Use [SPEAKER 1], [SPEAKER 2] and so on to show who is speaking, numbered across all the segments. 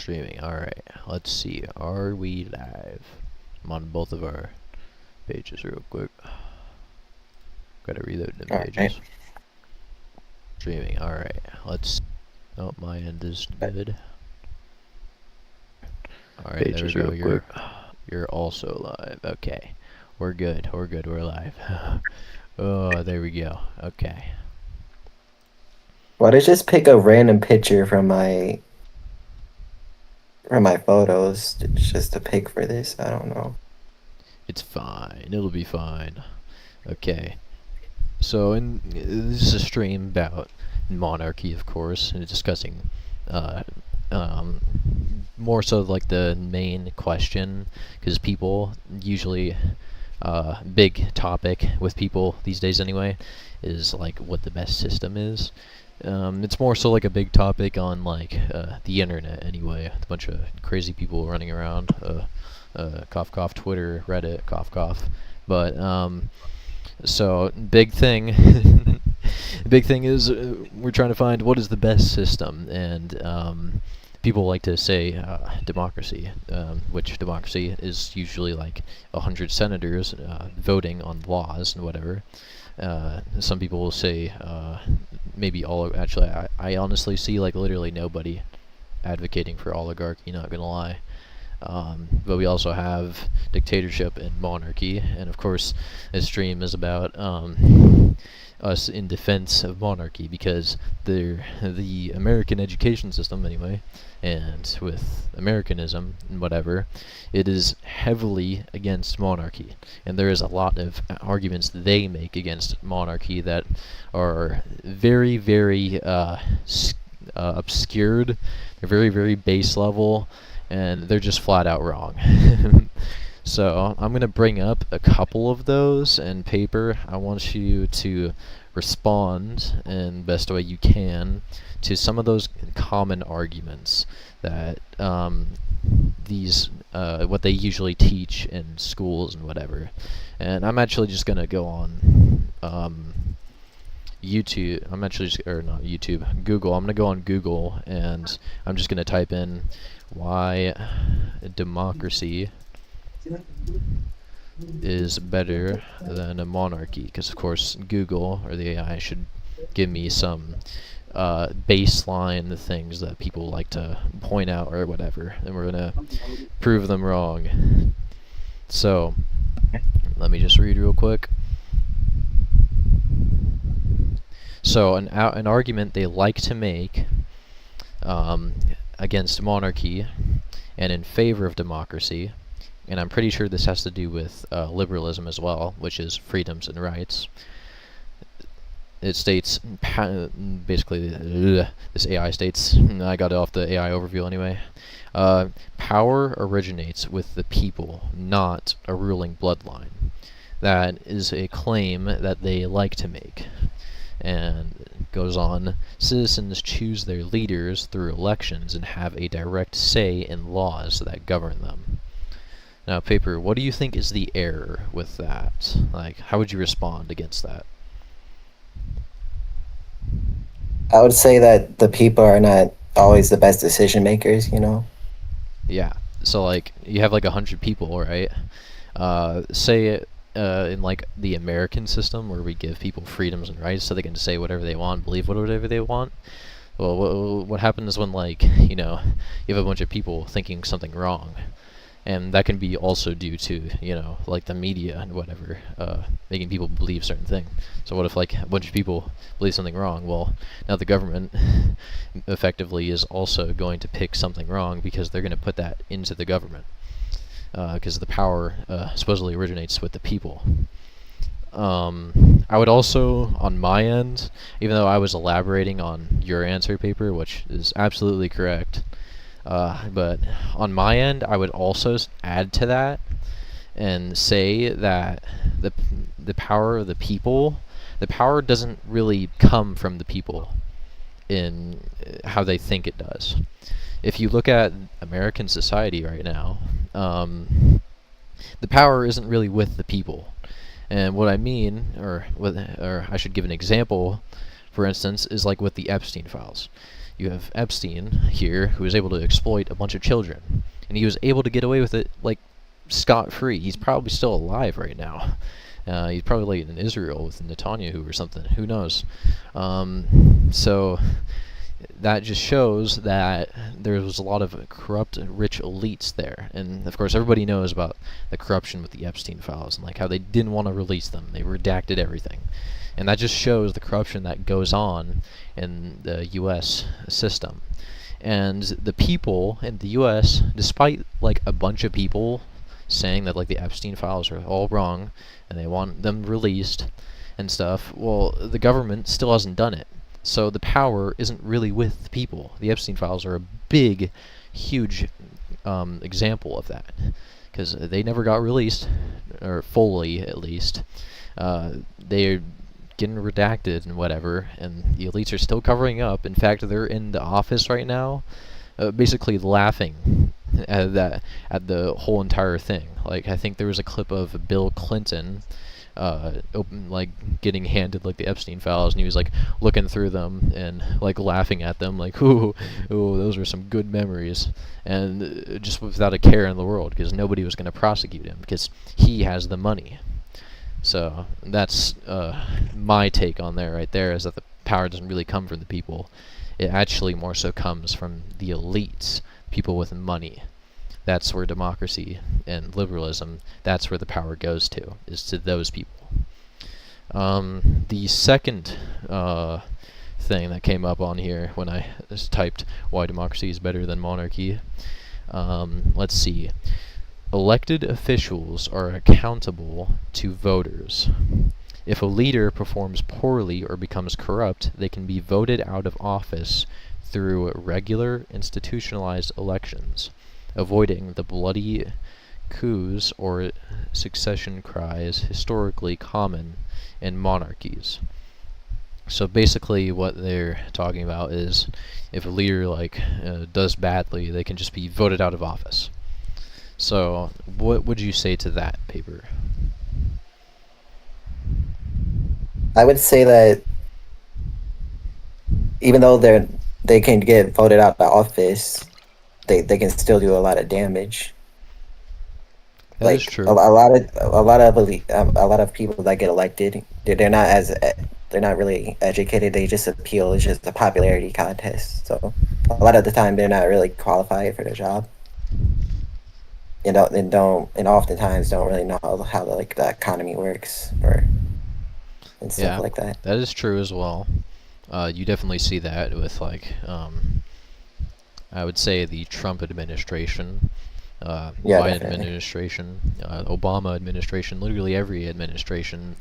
[SPEAKER 1] Streaming. Alright, let's see. Are we live? I'm on both of our pages real quick. Gotta reload the
[SPEAKER 2] Alright.
[SPEAKER 1] pages. Streaming. Alright, let's. Oh, my end is good. Alright, there we go. You're also live. Okay. We're good. We're live. Oh, there we go. Okay.
[SPEAKER 2] Why did I just pick a random picture from my photos just to pick for this? I don't know.
[SPEAKER 1] It's fine. It'll be fine. Okay. So, this is a stream about Monarchy, of course, and discussing more so like the main question, because people usually, big topic with people these days anyway, is like what the best system is. It's more so like a big topic on like the internet anyway. A bunch of crazy people running around. Cough cough. Twitter, Reddit, cough cough. But so big thing. Big thing is we're trying to find what is the best system, and people like to say democracy, which democracy is usually like 100 senators voting on laws and whatever. Some people will say maybe all. Actually, I honestly see like literally nobody advocating for oligarchy. Not gonna lie. But we also have dictatorship and monarchy, and of course, this stream is about us in defense of monarchy, because the American education system anyway, and with Americanism and whatever, it is heavily against monarchy, and there is a lot of arguments they make against monarchy that are very, very obscured. They're very, very base level, and they're just flat out wrong. So I'm going to bring up a couple of those, and Paper, I want you to respond in the best way you can to some of those common arguments that these what they usually teach in schools and whatever. And I'm actually just going to go on YouTube. I'm actually just, or not YouTube, Google. I'm going to go on Google, and I'm just going to type in why democracy is better than a monarchy, because of course Google or the AI should give me some baseline things that people like to point out or whatever, and we're gonna prove them wrong. So let me just read real quick. So an argument they like to make against monarchy and in favor of democracy, and I'm pretty sure this has to do with liberalism as well, which is freedoms and rights. It states, basically, this AI states, I got it off the AI overview anyway, power originates with the people, not a ruling bloodline. That is a claim that they like to make. And it goes on, citizens choose their leaders through elections and have a direct say in laws that govern them. Now, Paper, what do you think is the error with that? Like, how would you respond against that?
[SPEAKER 2] I would say that the people are not always the best decision makers, you know?
[SPEAKER 1] Yeah, so like, you have like 100 people, right? Say in like the American system, where we give people freedoms and rights so they can say whatever they want, believe whatever they want. Well, what happens when, like, you know, you have a bunch of people thinking something wrong? And that can be also due to, you know, like the media and whatever, making people believe certain things. So what if like a bunch of people believe something wrong? Well, now the government effectively is also going to pick something wrong, because they're going to put that into the government, because the power supposedly originates with the people. I would also, on my end, even though I was elaborating on your answer, Paper, which is absolutely correct, but on my end, I would also add to that and say that the power of the people, the power doesn't really come from the people in how they think it does. If you look at American society right now, the power isn't really with the people. And what I mean, or I should give an example, for instance, is like with the Epstein files. you have Epstein here, who was able to exploit a bunch of children, and he was able to get away with it like scot-free. He's probably still alive right now. He's probably like in Israel with Netanyahu or something. Who knows? So that just shows that there was a lot of corrupt, rich elites there. And of course, everybody knows about the corruption with the Epstein files and like how they didn't want to release them. They redacted everything. And that just shows the corruption that goes on in the U.S. system. And the people in the U.S., despite like a bunch of people saying that like the Epstein files are all wrong and they want them released and stuff, well, the government still hasn't done it. So the power isn't really with the people. The Epstein files are a big, huge example of that, because they never got released, or fully at least. They're getting redacted and whatever, and the elites are still covering up. In fact, they're in the office right now, basically laughing at the whole entire thing. Like, I think there was a clip of Bill Clinton getting handed like the Epstein files, and he was like looking through them and like laughing at them, like, ooh, those are some good memories, and just without a care in the world, because nobody was going to prosecute him because he has the money. So that's my take on there right there, is that the power doesn't really come from the people. It actually more so comes from the elites, people with money. That's where democracy and liberalism, that's where the power goes to, is to those people. The second thing that came up on here when I just typed why democracy is better than monarchy, let's see. Elected officials are accountable to voters. If a leader performs poorly or becomes corrupt, they can be voted out of office through regular institutionalized elections, avoiding the bloody coups or succession cries historically common in monarchies. So basically what they're talking about is if a leader does badly, they can just be voted out of office. So what would you say to that, Paper?
[SPEAKER 2] I would say that even though they can get voted out of office, they can still do a lot of damage.
[SPEAKER 1] That is
[SPEAKER 2] Like
[SPEAKER 1] true.
[SPEAKER 2] a lot of people that get elected, they're not really educated. They just appeal. It's just a popularity contest. So a lot of the time they're not really qualified for the job. And oftentimes don't really know how the economy works and stuff
[SPEAKER 1] Yeah,
[SPEAKER 2] like that.
[SPEAKER 1] that is true as well. You definitely see that with I would say the Trump administration,
[SPEAKER 2] Yeah,
[SPEAKER 1] Biden
[SPEAKER 2] definitely.
[SPEAKER 1] administration, Obama administration, literally every administration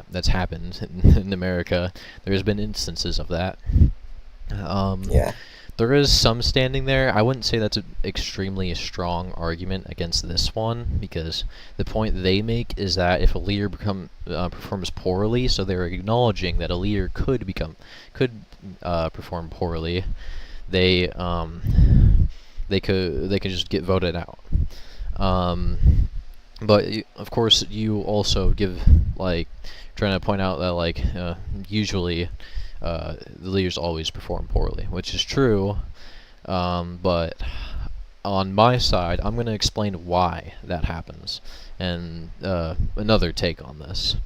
[SPEAKER 1] that's happened in America, there's been instances of that.
[SPEAKER 2] Yeah.
[SPEAKER 1] There is some standing there. I wouldn't say that's an extremely strong argument against this one, because the point they make is that if a leader performs poorly, so they're acknowledging that a leader could perform poorly, they could just get voted out. But of course, you also give trying to point out that usually the leaders always perform poorly, which is true. But on my side, I'm going to explain why that happens, and another take on this.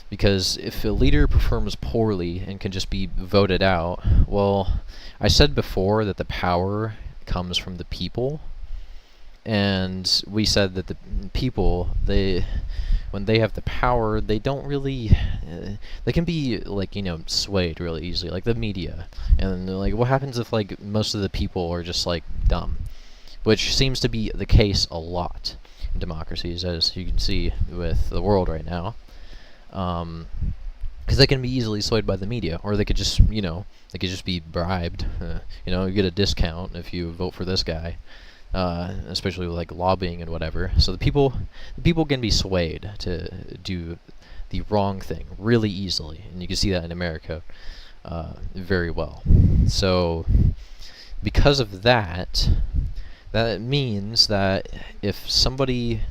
[SPEAKER 1] Because if a leader performs poorly and can just be voted out, well, I said before that the power comes from the people, and we said that the people, when they have the power, they don't really, they can be swayed really easily, like the media. And what happens if most of the people are just dumb, which seems to be the case a lot in democracies, as you can see with the world right now. Because they can be easily swayed by the media, or they could just be bribed. You get a discount if you vote for this guy. Especially with lobbying and whatever. So the people can be swayed to do the wrong thing really easily, and you can see that in America very well. So because of that, that means that if somebody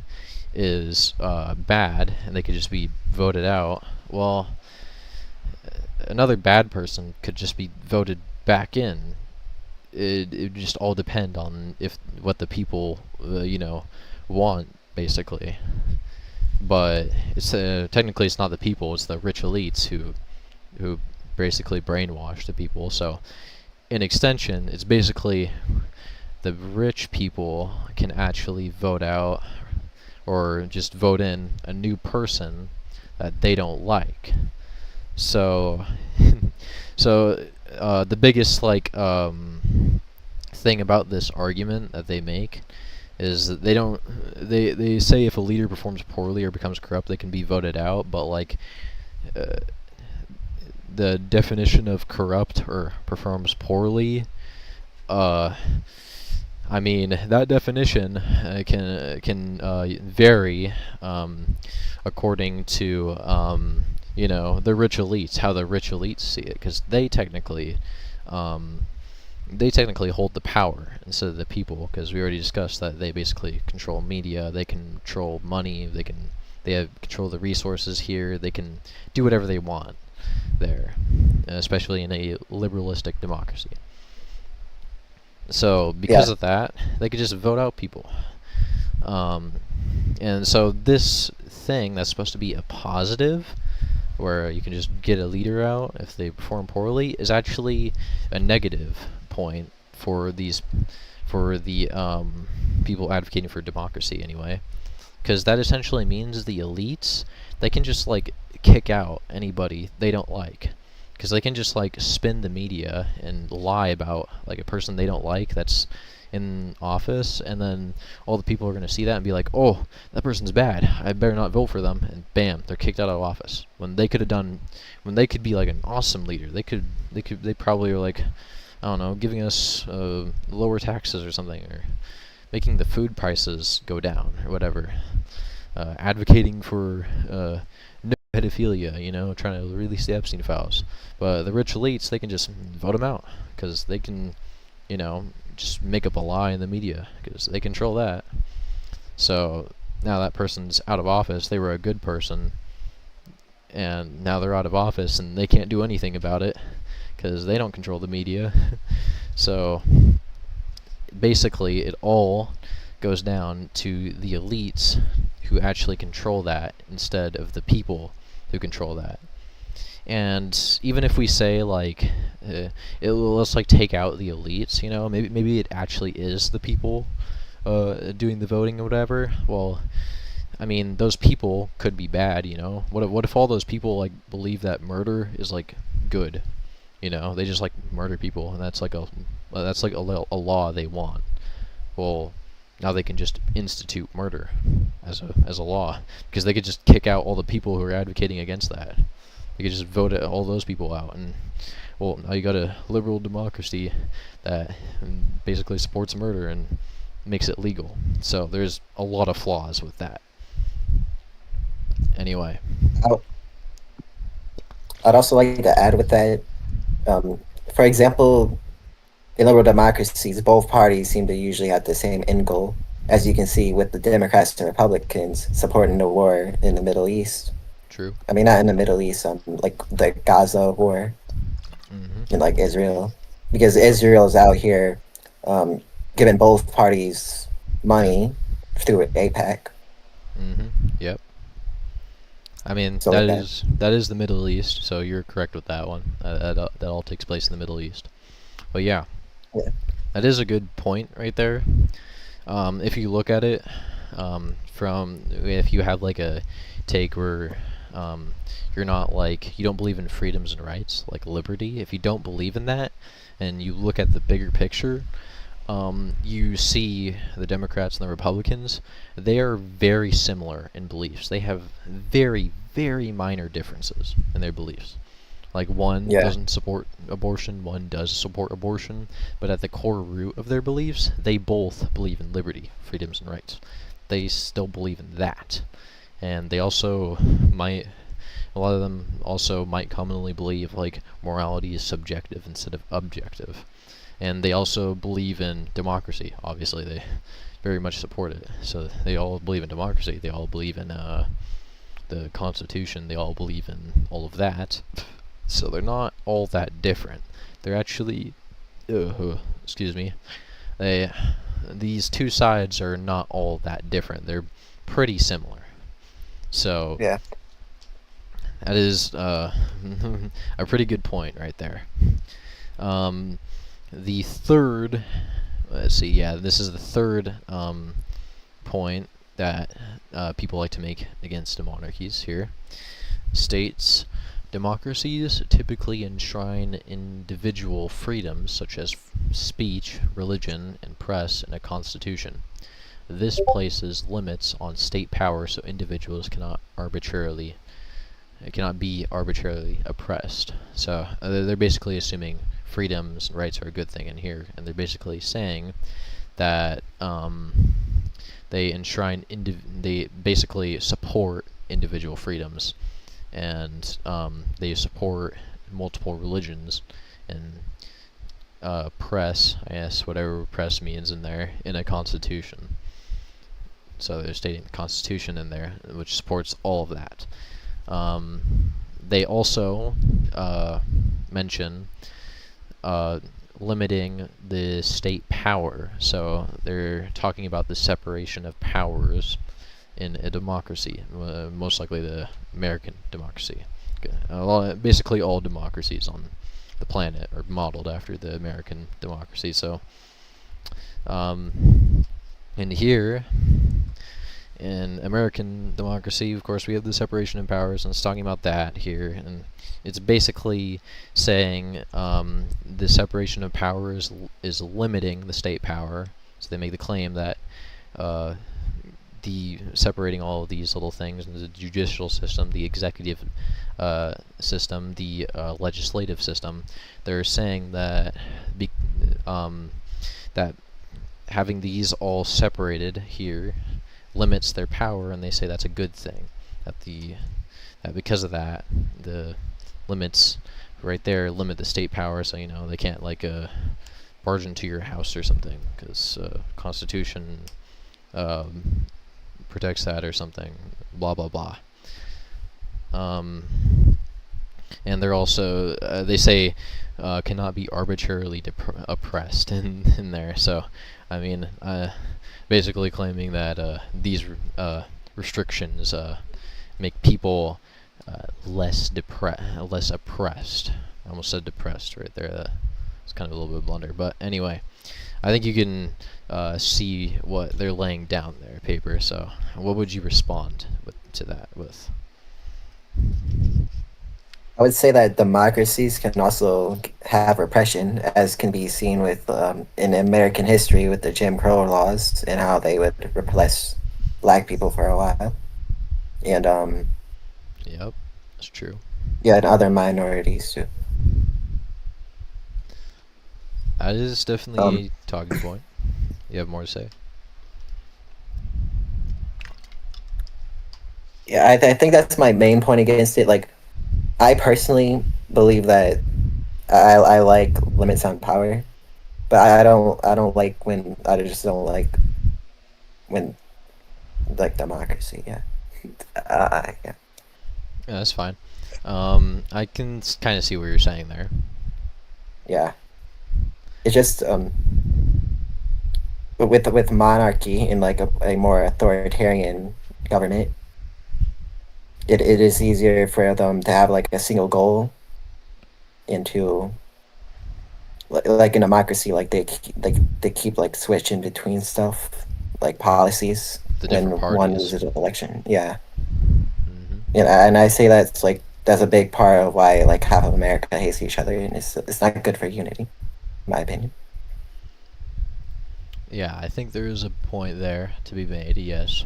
[SPEAKER 1] is bad and they could just be voted out, well, another bad person could just be voted back in. It would just all depend on if what the people want, basically. But it's technically it's not the people, it's the rich elites who basically brainwash the people. So in extension, it's basically the rich people can actually vote out or just vote in a new person that they don't like. So the biggest thing about this argument that they make is that they say if a leader performs poorly or becomes corrupt, they can be voted out, but uh, the definition of corrupt or performs poorly, uh, I mean that definition can vary according to the rich elites, how the rich elites see it, because they technically hold the power instead of the people, because we already discussed that they basically control media, they control money, they have control of the resources here, they can do whatever they want there, especially in a liberalistic democracy. So because
[SPEAKER 2] Yeah.
[SPEAKER 1] of that, they could just vote out people. Um, and so this thing that's supposed to be a positive, where you can just get a leader out if they perform poorly, is actually a negative point for the people advocating for democracy anyway, because that essentially means the elites, they can just kick out anybody they don't like, because they can just spin the media and lie about a person they don't like that's in office, and then all the people are going to see that and be like, oh, that person's bad, I better not vote for them, and bam, they're kicked out of office. When they could be an awesome leader, they probably are I don't know, giving us lower taxes or something, or making the food prices go down or whatever, advocating for no pedophilia, trying to release the Epstein files. But the rich elites, they can just vote them out, because they can, just make up a lie in the media, because they control that. So now that person's out of office, they were a good person, and now they're out of office, and they can't do anything about it, because they don't control the media. So basically, it all goes down to the elites who actually control that instead of the people who control that. And even if we say let's take out the elites, maybe it actually is the people doing the voting or whatever. Well, I mean, those people could be bad, What if all those people believe that murder is good? They just murder people, and that's a law they want. Well, now they can just institute murder as a law, because they could just kick out all the people who are advocating against that. They could just vote all those people out, and well, now you got a liberal democracy that basically supports murder and makes it legal. So there's a lot of flaws with that. Anyway.
[SPEAKER 2] I- I'd also like to add with that, um, for example, in liberal democracies, both parties seem to usually have the same end goal, as you can see with the Democrats and Republicans supporting the war in the Middle East.
[SPEAKER 1] True.
[SPEAKER 2] I mean, not in the Middle East, like the Gaza war
[SPEAKER 1] Mm-hmm.
[SPEAKER 2] in Israel, because Israel is out here um, giving both parties money through APAC.
[SPEAKER 1] Mm-hmm. Yep. I mean,
[SPEAKER 2] So
[SPEAKER 1] that
[SPEAKER 2] like that.
[SPEAKER 1] is the Middle East, so you're correct with that one. That all takes place in the Middle East. But yeah,
[SPEAKER 2] Yeah.
[SPEAKER 1] that is a good point right there. If you look at it from if you have a take where you're not you don't believe in freedoms and rights like liberty. If you don't believe in that, and you look at the bigger picture, you see the Democrats and the Republicans, they are very similar in beliefs. They have very, very minor differences in their beliefs. One
[SPEAKER 2] Yeah.
[SPEAKER 1] doesn't support abortion, one does support abortion, but at the core root of their beliefs, they both believe in liberty, freedoms, and rights. They still believe in that. And they also might, a lot of them also might commonly believe morality is subjective instead of objective. And they also believe in democracy. Obviously, they very much support it. So they all believe in democracy. They all believe in the Constitution. They all believe in all of that. So they're not all that different. They're actually, excuse me, they these two sides are not all that different. They're pretty similar. So
[SPEAKER 2] Yeah.
[SPEAKER 1] that is a pretty good point right there. Um, the third, let's see, yeah, this is the third point that people like to make against the monarchies here. States democracies typically enshrine individual freedoms such as speech, religion, and press in a constitution. This places limits on state power so individuals cannot be arbitrarily oppressed. So they're basically assuming freedoms and rights are a good thing in here, and they're basically saying that they basically support individual freedoms, and they support multiple religions and press, I guess, whatever press means in there, in a constitution. So they're stating the Constitution in there, which supports all of that. They also mention limiting the state power. So they're talking about the separation of powers in a democracy, most likely the American democracy. Basically, all democracies on the planet are modeled after the American democracy. So, in here, in American democracy, of course, we have the separation of powers, and it's talking about that here, and it's basically saying the separation of powers is limiting the state power. So they make the claim that the separating all of these little things into the judicial system, the executive system, the legislative system, they're saying that that having these all separated here limits their power, and they say that's a good thing. That because of that, the limits right there limit the state power, so they can't like barge into your house or something, because Constitution protects that or something. Blah blah blah. And they're also they say cannot be arbitrarily oppressed in there. So, I mean, basically claiming that these restrictions make people less oppressed. I almost said depressed right there. It's kind of a little bit blunder, but anyway, I think you can see what they're laying down there, paper. So, what would you respond to that with?
[SPEAKER 2] I would say that democracies can also have repression, as can be seen with in American history with the Jim Crow laws and how they would repress black people for a while, and
[SPEAKER 1] Yep, that's true.
[SPEAKER 2] yeah, and other minorities too.
[SPEAKER 1] That is
[SPEAKER 2] Um,
[SPEAKER 1] definitely a talking point. You have more to say?
[SPEAKER 2] yeah, I think that's my main point against it. Like, I personally believe that I like limits on power, but I don't like when I just don't when like democracy. Yeah, yeah.
[SPEAKER 1] Yeah, that's fine. I can kind of see what you're saying there.
[SPEAKER 2] Yeah. It's just with monarchy and like a more authoritarian government, it is easier for them to have like a single goal and to like in democracy, like they keep like switching between stuff like policies
[SPEAKER 1] The
[SPEAKER 2] when
[SPEAKER 1] different
[SPEAKER 2] one
[SPEAKER 1] parties.
[SPEAKER 2] loses an election. Yeah.
[SPEAKER 1] Mm-hmm.
[SPEAKER 2] Yeah, and I say that's a big part of why like half of America hates each other, and it's not good for unity, in my opinion.
[SPEAKER 1] Yeah, I think there is a point there to be made. Yes,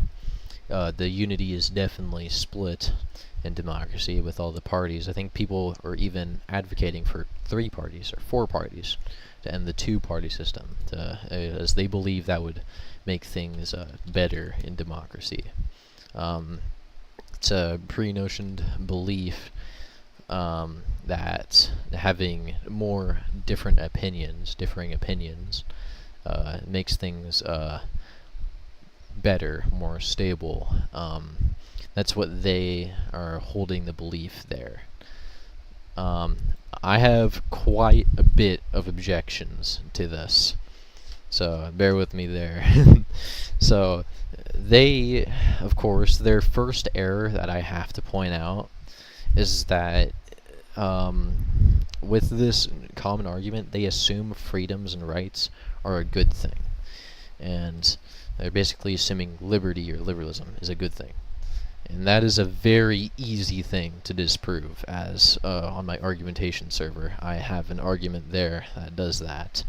[SPEAKER 1] the unity is definitely split in democracy with all the parties. I think people are even advocating for 3 parties or 4 parties to end the 2-party system, as they believe that would make things better in democracy. It's a pre-notioned belief that having more differing opinions, makes things better, more stable. That's what they are holding the belief there. Um, I have quite a bit of objections to this, so bear with me there. So, they, of course, their first error that I have to point out is that with this common argument, they assume freedoms and rights are a good thing. And they're basically assuming liberty or liberalism is a good thing. And that is a very easy thing to disprove, as on my argumentation server, I have an argument there that does that.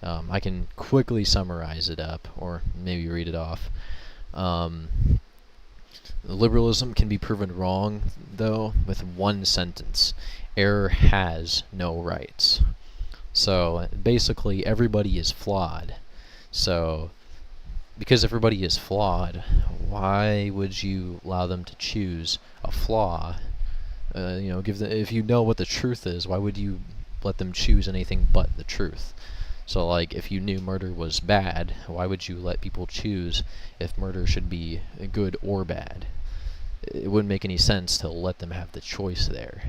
[SPEAKER 1] I can quickly summarize it up, or maybe read it off. Liberalism can be proven wrong, though, with one sentence. Error has no rights. So, basically, everybody is flawed. So, because everybody is flawed, why would you allow them to choose a flaw? If you know what the truth is, why would you let them choose anything but the truth? So, like, if you knew murder was bad, why would you let people choose if murder should be good or bad? It wouldn't make any sense to let them have the choice there.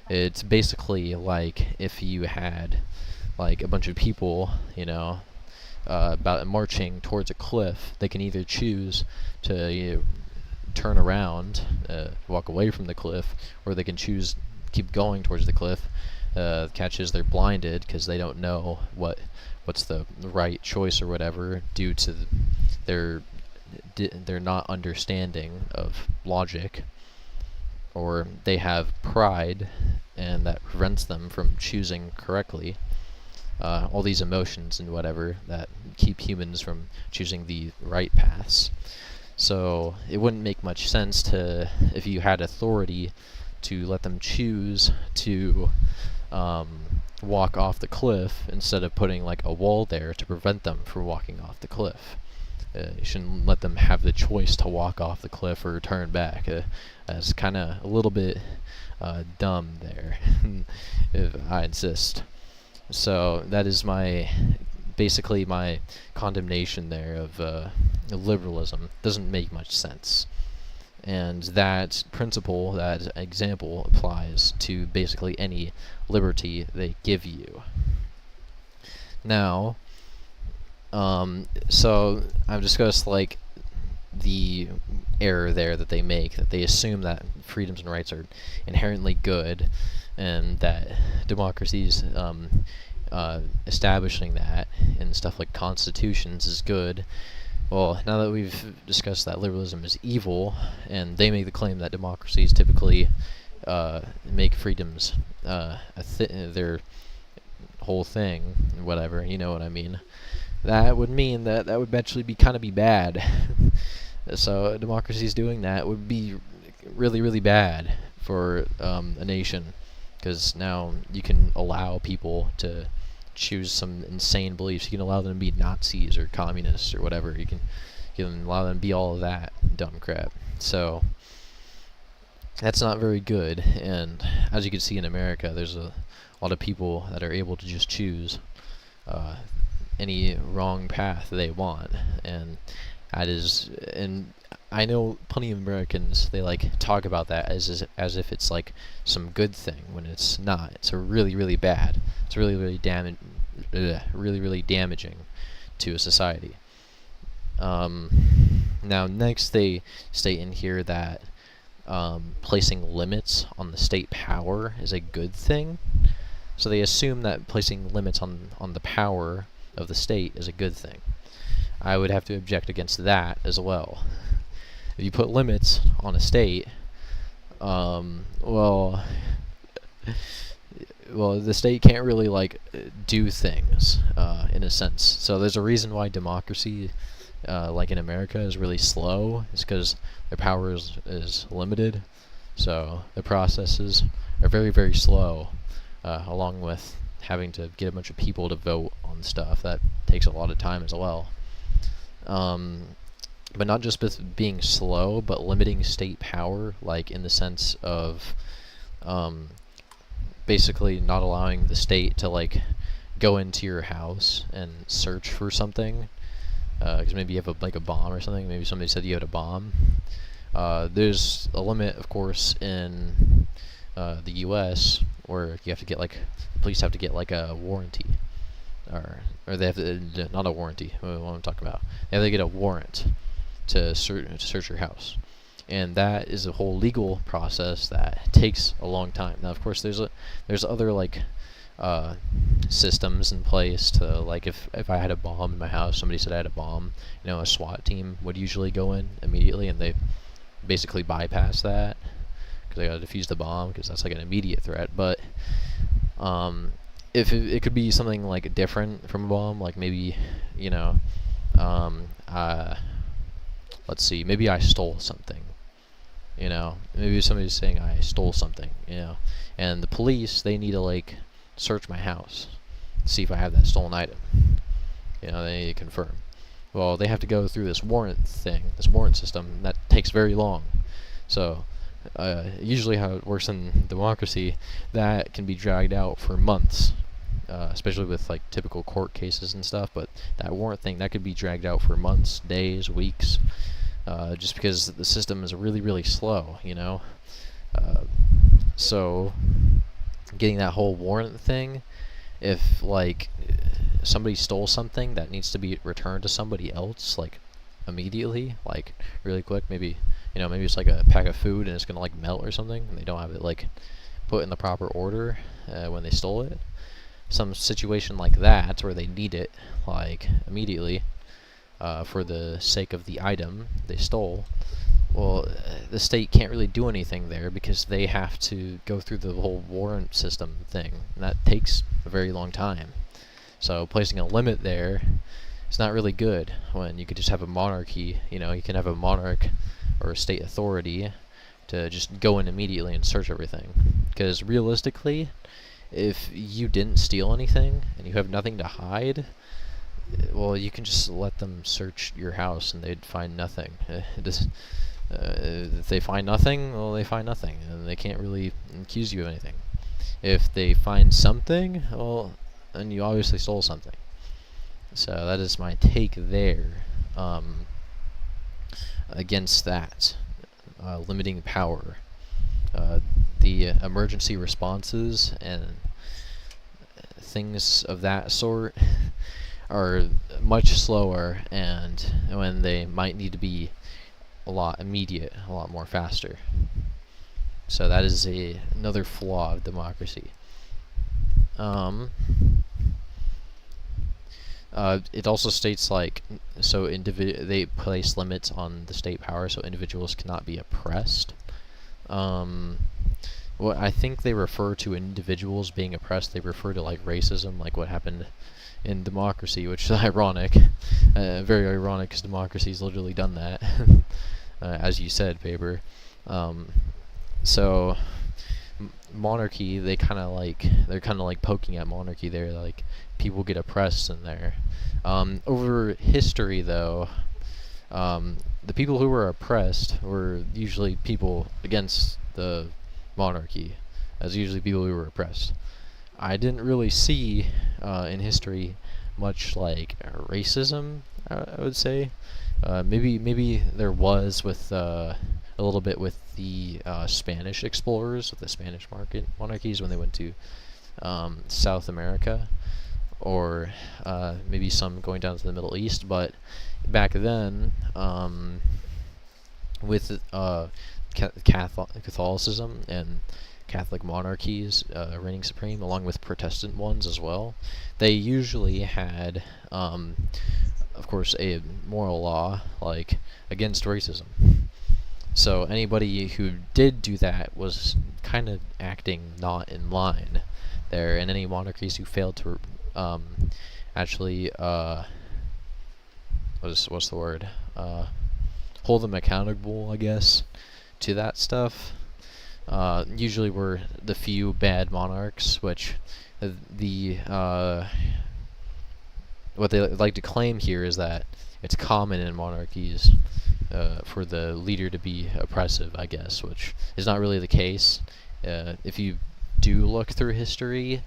[SPEAKER 1] It's basically like if you had, like, a bunch of people, about marching towards a cliff. They can either choose to turn around, walk away from the cliff, or they can choose keep going towards the cliff. Catch is they're blinded because they don't know what's the right choice or whatever due to their not understanding of logic, or they have pride and that prevents them from choosing correctly. All these emotions and whatever that keep humans from choosing the right paths. So it wouldn't make much sense to, if you had authority, to let them choose to walk off the cliff instead of putting like a wall there to prevent them from walking off the cliff. You shouldn't let them have the choice to walk off the cliff or turn back. That's kind of a little bit dumb there, if I insist. So that is basically my condemnation there of liberalism. Doesn't make much sense. And that principle, that example, applies to basically any liberty they give you. Now, so I've discussed like the error there that they make, that they assume that freedoms and rights are inherently good, and that democracies establishing that in stuff like constitutions is good. Well, now that we've discussed that liberalism is evil, and they make the claim that democracies typically make freedoms their whole thing, whatever, you know what I mean. That would mean that would actually be bad. So democracies doing that would be really, really bad for a nation, because now you can allow people to choose some insane beliefs. You can allow them to be Nazis or communists or whatever. You can allow them to be all of that dumb crap. So that's not very good. And as you can see in America, there's a lot of people that are able to just choose any wrong path they want, and I know plenty of Americans, they like talk about that as if it's like some good thing, when it's not. It's a really, really bad. It's really, really really damaging to a society. Now next they state in here that placing limits on the state power is a good thing. So they assume that placing limits on the power of the state is a good thing. I would have to object against that as well. If you put limits on a state, well, the state can't really like do things in a sense. So there's a reason why democracy, like in America, is really slow. It's because their power is limited. So the processes are very, very slow, along with having to get a bunch of people to vote on stuff. That takes a lot of time as well. But not just with being slow, but limiting state power, like in the sense of basically not allowing the state to like go into your house and search for something, because maybe you have a bomb or something. Maybe somebody said you had a bomb. There's a limit, of course, in the U.S. where you have to get like police have to get like a warranty, or they have to, not a warranty. What I'm talking about, they have to get a warrant to search your house, and that is a whole legal process that takes a long time. Now, of course, there's other like systems in place to, like, if I had a bomb in my house, somebody said I had a bomb, a SWAT team would usually go in immediately, and they basically bypass that because they gotta defuse the bomb because that's like an immediate threat. But if it could be something like different from a bomb, like maybe um, uh, let's see, maybe I stole something. Maybe somebody's saying I stole something. And the police, they need to like search my house, see if I have that stolen item. They need to confirm. Well, they have to go through this warrant system, and that takes very long. So, usually how it works in democracy, that can be dragged out for months, especially with like typical court cases and stuff. But that warrant thing, that could be dragged out for months, days, weeks, just because the system is really, really slow. So getting that whole warrant thing, if like somebody stole something that needs to be returned to somebody else like immediately, like really quick, maybe it's like a pack of food and it's gonna like melt or something, and they don't have it like put in the proper order when they stole it, some situation like that where they need it like immediately for the sake of the item they stole. Well, the state can't really do anything there because they have to go through the whole warrant system thing, and that takes a very long time. So placing a limit there is not really good when you could just have a monarchy. You can have a monarch or a state authority to just go in immediately and search everything. Because realistically, if you didn't steal anything and you have nothing to hide, well, you can just let them search your house and they'd find nothing. If they find nothing, well, they find nothing, and they can't really accuse you of anything. If they find something, well, then you obviously stole something. So that is my take there against that, limiting power. The emergency responses and things of that sort are much slower, and when they might need to be a lot immediate, a lot more faster. So that is another flaw of democracy. It also states like, so they place limits on the state power, so individuals cannot be oppressed. What I think they refer to individuals being oppressed, they refer to like racism, like what happened in democracy, which is ironic, very ironic, because democracy's literally done that, as you said, Paper. So monarchy, they're kind of like poking at monarchy there, like people get oppressed in there. Over history, though, the people who were oppressed were usually people against the monarchy, as usually people who were oppressed. I didn't really see in history much like racism, I would say. Maybe there was with a little bit with the Spanish explorers, with the Spanish monarchies when they went to South America, or maybe some going down to the Middle East. But back then, with Catholicism and Catholic monarchies reigning supreme, along with Protestant ones as well, they usually had, of course, a moral law like against racism. So anybody who did do that was kind of acting not in line there, and any monarchies who failed to actually what's the word, hold them accountable, I guess, to that stuff, usually were the few bad monarchs, which what they like to claim here is that it's common in monarchies for the leader to be oppressive, I guess, which is not really the case. If you do look through history,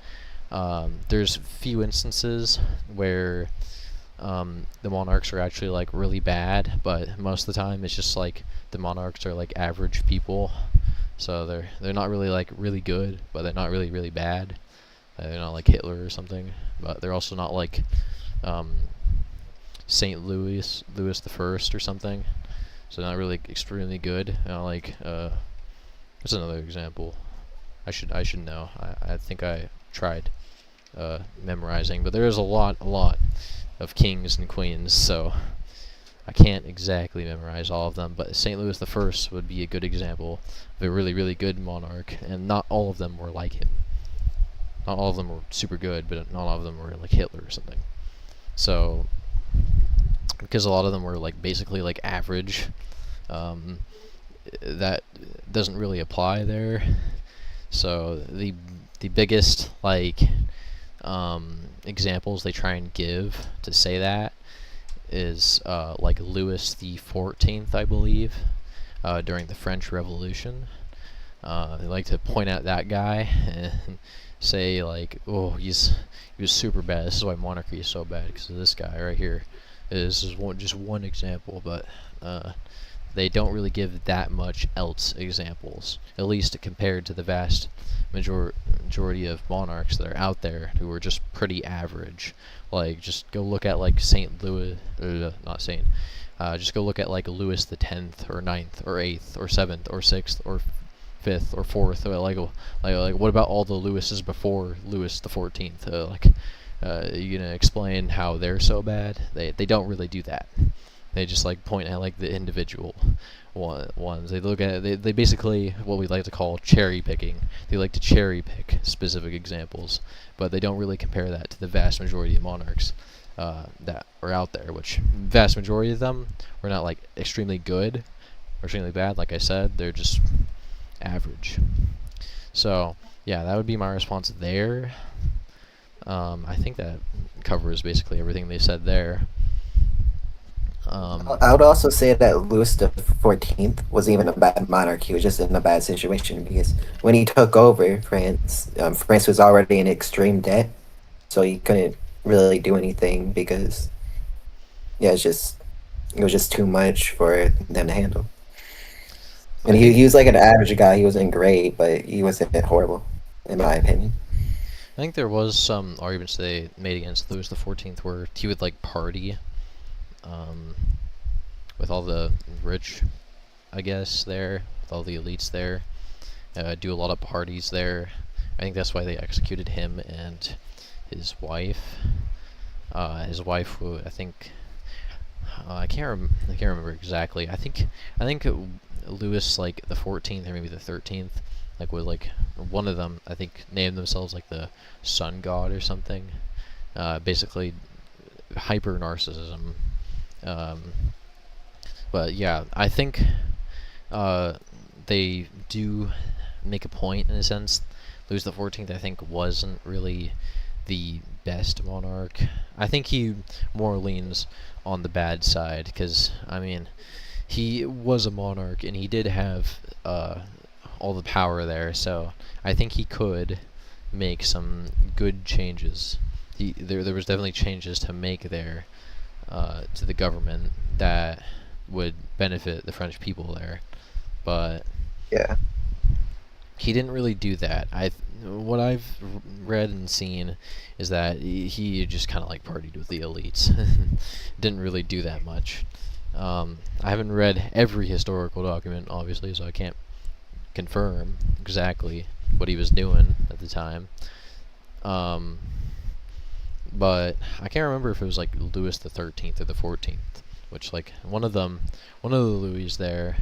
[SPEAKER 1] there's few instances where the monarchs are actually like really bad, but most of the time it's just like the monarchs are like average people So they're not really like really good, but they're not really really bad. They're not like Hitler or something, but they're also not like um, Louis the First or something. So not really extremely good. Like what's another example? I should know. I think I tried memorizing, but there is a lot of kings and queens, so I can't exactly memorize all of them. But St. Louis the First would be a good example of a really really good monarch, and not all of them were like him. Not all of them were super good, but not all of them were like Hitler or something. So because a lot of them were like basically like average, um, that doesn't really apply there. So the biggest like examples they try and give to say that is like Louis the 14th, I believe, during the French Revolution. They like to point out that guy and say like, oh, he was super bad. This is why monarchy is so bad, because of this guy right here. This is just one example, but they don't really give that much else examples, at least compared to the vast majority of monarchs that are out there who are just pretty average. Like, just go look at like Saint Louis, not Saint. Just go look at like Louis the 10th or 9th or 8th or 7th or 6th or 5th or 4th. Or like what about all the Louises before Louis the 14th? You gonna explain how they're so bad? They don't really do that. They just like point at like the individual ones. They look at they basically what we like to call cherry picking. They like to cherry pick specific examples, but they don't really compare that to the vast majority of monarchs that are out there. Which vast majority of them were not like extremely good or extremely bad. Like I said, they're just average. So yeah, that would be my response there. I think that covers basically everything they said there.
[SPEAKER 2] I would also say that Louis the 14th wasn't even a bad monarch. He was just in a bad situation because when he took over France, France was already in extreme debt, so he couldn't really do anything because yeah, it was just too much for them to handle. And
[SPEAKER 1] I think
[SPEAKER 2] he was like an average guy. He wasn't great, but he wasn't horrible, in my opinion.
[SPEAKER 1] I think there was some arguments they made against Louis the 14th where he would like party um, with all the rich, I guess, there, with all the elites there, do a lot of parties there. I think that's why they executed him and his wife. I think, I can't remember exactly. I think Louis like the 14th or maybe the 13th, like was like one of them. I think named themselves like the sun god or something. Basically, hyper narcissism. Um, but yeah, I think they do make a point in a sense. Louis the 14th, I think, wasn't really the best monarch. I think he more leans on the bad side because I mean he was a monarch and he did have all the power there, so I think he could make some good changes. There was definitely changes to make there to the government that would benefit the French people there, but
[SPEAKER 2] Yeah.
[SPEAKER 1] he didn't really do that. What I've read and seen is that he just kind of like partied with the elites. Didn't really do that much. I haven't read every historical document, obviously, so I can't confirm exactly what he was doing at the time. But I can't remember if it was like Louis the 13th or the 14th, which like one of the Louis there,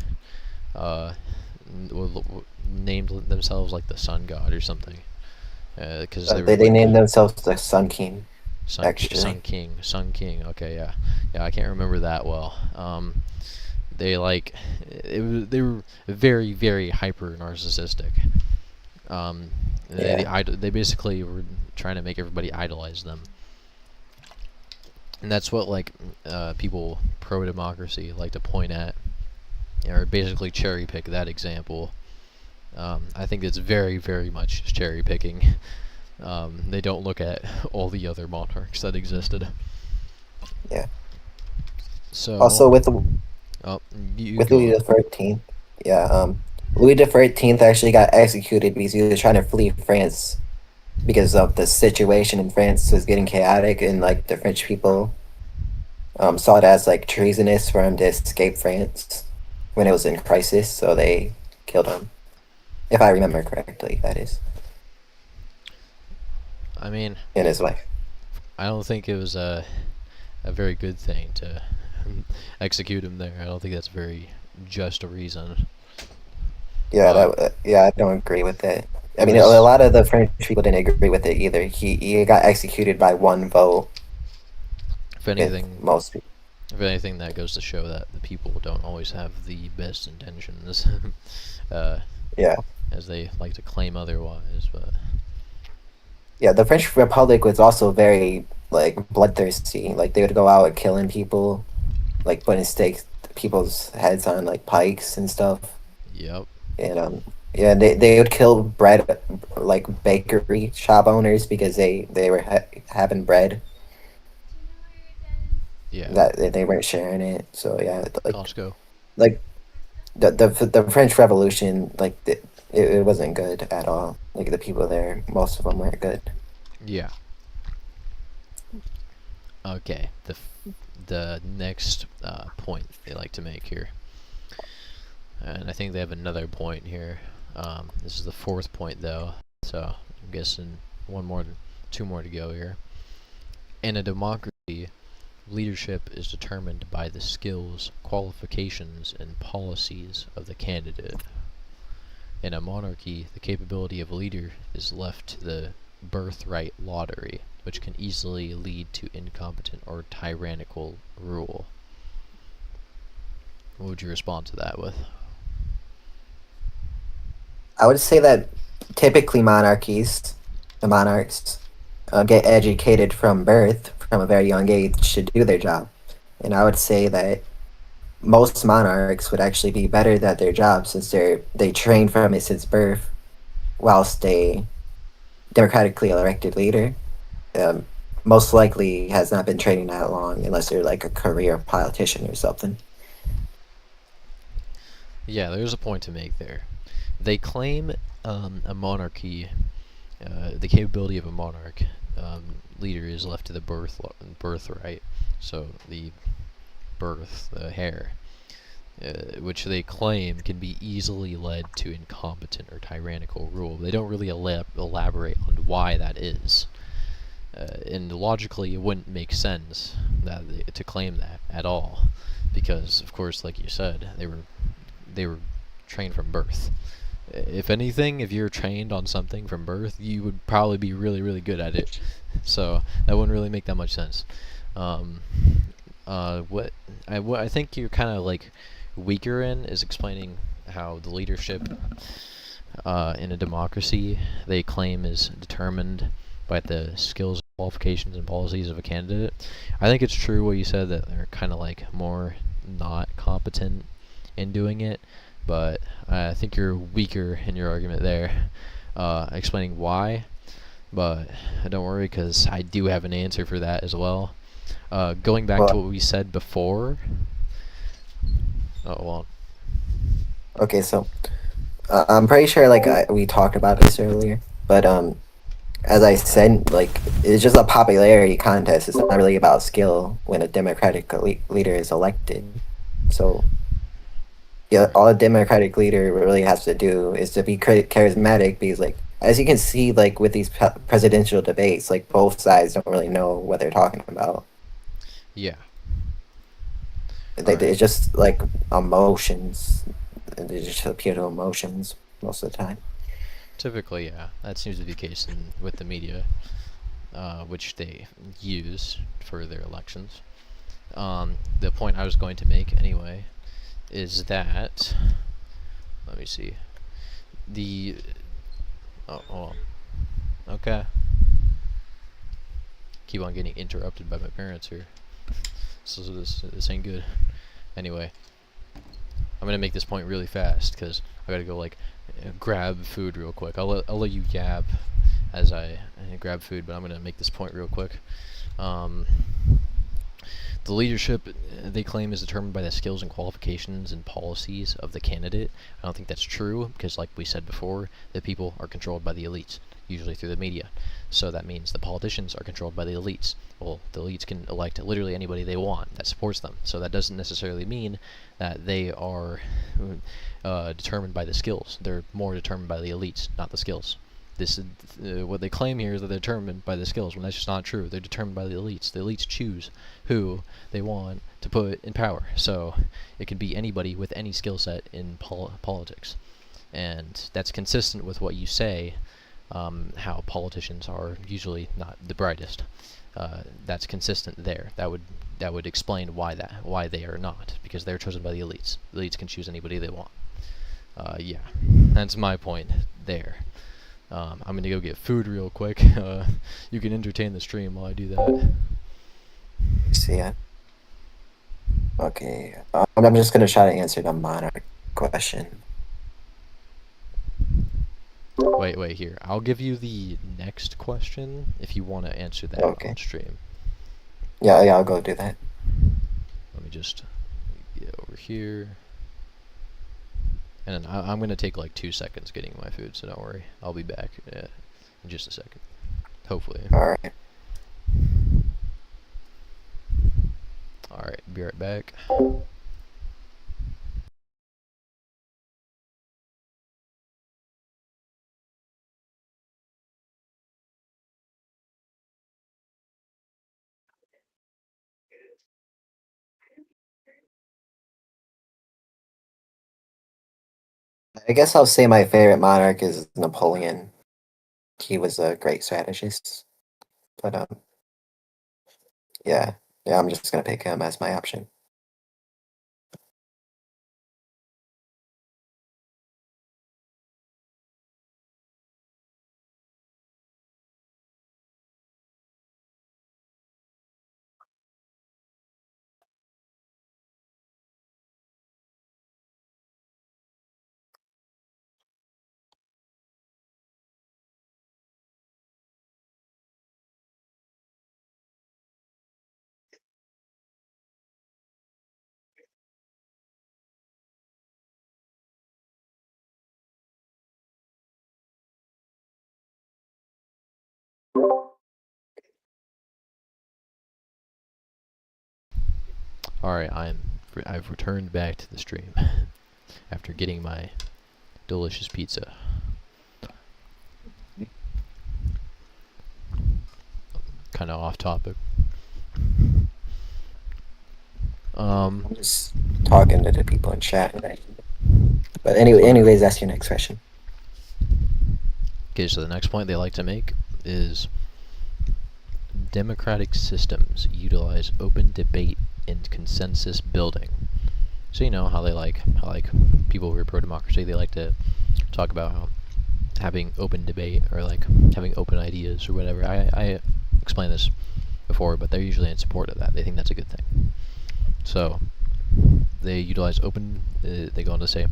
[SPEAKER 1] named themselves like the sun god or something, because they were
[SPEAKER 2] They
[SPEAKER 1] like
[SPEAKER 2] named themselves the Sun King, actually.
[SPEAKER 1] Sun King. Okay, yeah, I can't remember that well. They like they were very very hyper narcissistic. They basically were trying to make everybody idolize them, and that's what like people pro democracy like to point at, or basically cherry pick that example. I think it's very very much cherry picking. They don't look at all the other monarchs that existed.
[SPEAKER 2] Yeah.
[SPEAKER 1] So,
[SPEAKER 2] Also,
[SPEAKER 1] oh, you
[SPEAKER 2] with
[SPEAKER 1] go
[SPEAKER 2] Louis
[SPEAKER 1] on.
[SPEAKER 2] the 13th, yeah, Louis the 13th actually got executed because he was trying to flee France because of the situation in France was getting chaotic, and like the French people saw it as like treasonous for him to escape France when it was in crisis, so they killed him. If I remember correctly, that is,
[SPEAKER 1] I mean,
[SPEAKER 2] and his wife.
[SPEAKER 1] I don't think it was a very good thing to execute him there. I don't think that's very just a reason.
[SPEAKER 2] Yeah,
[SPEAKER 1] But
[SPEAKER 2] yeah, I don't agree with that. I
[SPEAKER 1] it
[SPEAKER 2] mean, a
[SPEAKER 1] was,
[SPEAKER 2] lot of the French people didn't agree with it either. He got executed by one vote.
[SPEAKER 1] if
[SPEAKER 2] If
[SPEAKER 1] anything,
[SPEAKER 2] most people,
[SPEAKER 1] if anything, that goes to show that the people don't always have the best intentions, uh,
[SPEAKER 2] yeah,
[SPEAKER 1] as they like to claim otherwise. But
[SPEAKER 2] yeah, the French Republic was also very like bloodthirsty. Like they would go out and killing people, like putting stakes people's heads on like pikes and stuff.
[SPEAKER 1] yep,
[SPEAKER 2] And yeah, they would kill bread like bakery shop owners because they were having bread
[SPEAKER 1] yeah,
[SPEAKER 2] that they weren't sharing it. So yeah,
[SPEAKER 1] Costco.
[SPEAKER 2] like the French Revolution, like it wasn't good at all. Like the people there, most of them weren't good.
[SPEAKER 1] Yeah. Okay. The next point they like to make here, and I think they have another point here. This is the fourth point though, so I'm guessing two more to go here. In a democracy, leadership is determined by the skills, qualifications, and policies of the candidate. In a monarchy, the capability of a leader is left to the birthright lottery, which can easily lead to incompetent or tyrannical rule. What would you respond to that with?
[SPEAKER 2] I would say that typically the monarchs, get educated from birth, from a very young age, to do their job. And I would say that most monarchs would actually be better at their job since they train from it since birth, whilst a democratically elected leader um, most likely has not been training that long unless they're like a career politician or something.
[SPEAKER 1] Yeah, there's a point to make there. They claim a monarchy, the capability of a monarch leader is left to the birthright. So the birth, the hair, which they claim can be easily led to incompetent or tyrannical rule. They don't really elaborate on why that is. And logically, it wouldn't make sense to claim that at all, because of course, like you said, they were trained from birth. If anything, if you're trained on something from birth, you would probably be really, really good at it. So that wouldn't really make that much sense. Um, what I think you're kind of like weaker in is explaining how the leadership in a democracy they claim is determined by the skills, qualifications, and policies of a candidate. I think it's true what you said that they're kind of like more not competent in doing it, but I think you're weaker in your argument there, explaining why. But don't worry, because I do have an answer for that as well. Going back to
[SPEAKER 2] Well,
[SPEAKER 1] what we said before. Oh well.
[SPEAKER 2] okay, so I'm pretty sure like we talked about this earlier, but as I said, like it's just a popularity contest. It's not really about skill when a democratic leader is elected. So yeah,
[SPEAKER 1] Right.
[SPEAKER 2] all a democratic leader really has to do is to be charismatic because like as you can see like with these presidential debates, like both sides don't really know what they're talking about.
[SPEAKER 1] Yeah. All right.
[SPEAKER 2] It's just like emotions. They just appeal to emotions most of the time.
[SPEAKER 1] Typically, yeah, that seems to be the case with the media, which they use for their elections. The point I was going to make anyway is that, let me see, the oh, hold on. Okay, keep on getting interrupted by my parents here. So this ain't good. Anyway, I'm gonna make this point really fast because I gotta go like grab food real quick. I'll let you yab as I grab food, but I'm gonna make this point real quick. Um, the leadership they claim is determined by the skills and qualifications and policies of the candidate. I don't think that's true because, like we said before, the people are controlled by the elites, usually through the media. So that means the politicians are controlled by the elites. Well, the elites can elect literally anybody they want that supports them. So that doesn't necessarily mean that they are determined by the skills. They're more determined by the elites, not the skills. This is what they claim here is that they're determined by the skills, when that's just not true. They're determined by the elites. The elites choose who they want to put in power. So it can be anybody with any skill set in politics, and that's consistent with what you say. How politicians are usually not the brightest. That's consistent there. That would explain why they are not, because they're chosen by the elites. The elites can choose anybody they want. Yeah, that's my point there. I'm gonna go get food real quick. You can entertain the stream while I do that.
[SPEAKER 2] See ya. Okay. I'm just gonna try to answer the monarch question.
[SPEAKER 1] Wait, here. I'll give you the next question if you want to answer that on stream.
[SPEAKER 2] Yeah, I'll go do that.
[SPEAKER 1] Let me just get over here. And then I'm going to take like 2 seconds getting my food, so don't worry. I'll be back in just a second. Hopefully.
[SPEAKER 2] Alright.
[SPEAKER 1] Alright, be right back.
[SPEAKER 2] I guess I'll say my favorite monarch is Napoleon. He was a great strategist. But yeah, I'm just gonna pick him as my option.
[SPEAKER 1] Alright, I've returned back to the stream after getting my delicious pizza. Kind of off topic.
[SPEAKER 2] I'm just talking to the people in chat. But anyways, that's your next question.
[SPEAKER 1] Okay, so the next point they like to make is democratic systems utilize open debate and consensus building. So you know how people who are pro-democracy, they like to talk about how having open debate or like having open ideas or whatever. I explained this before, but they're usually in support of that. They think that's a good thing. So they utilize they go on to say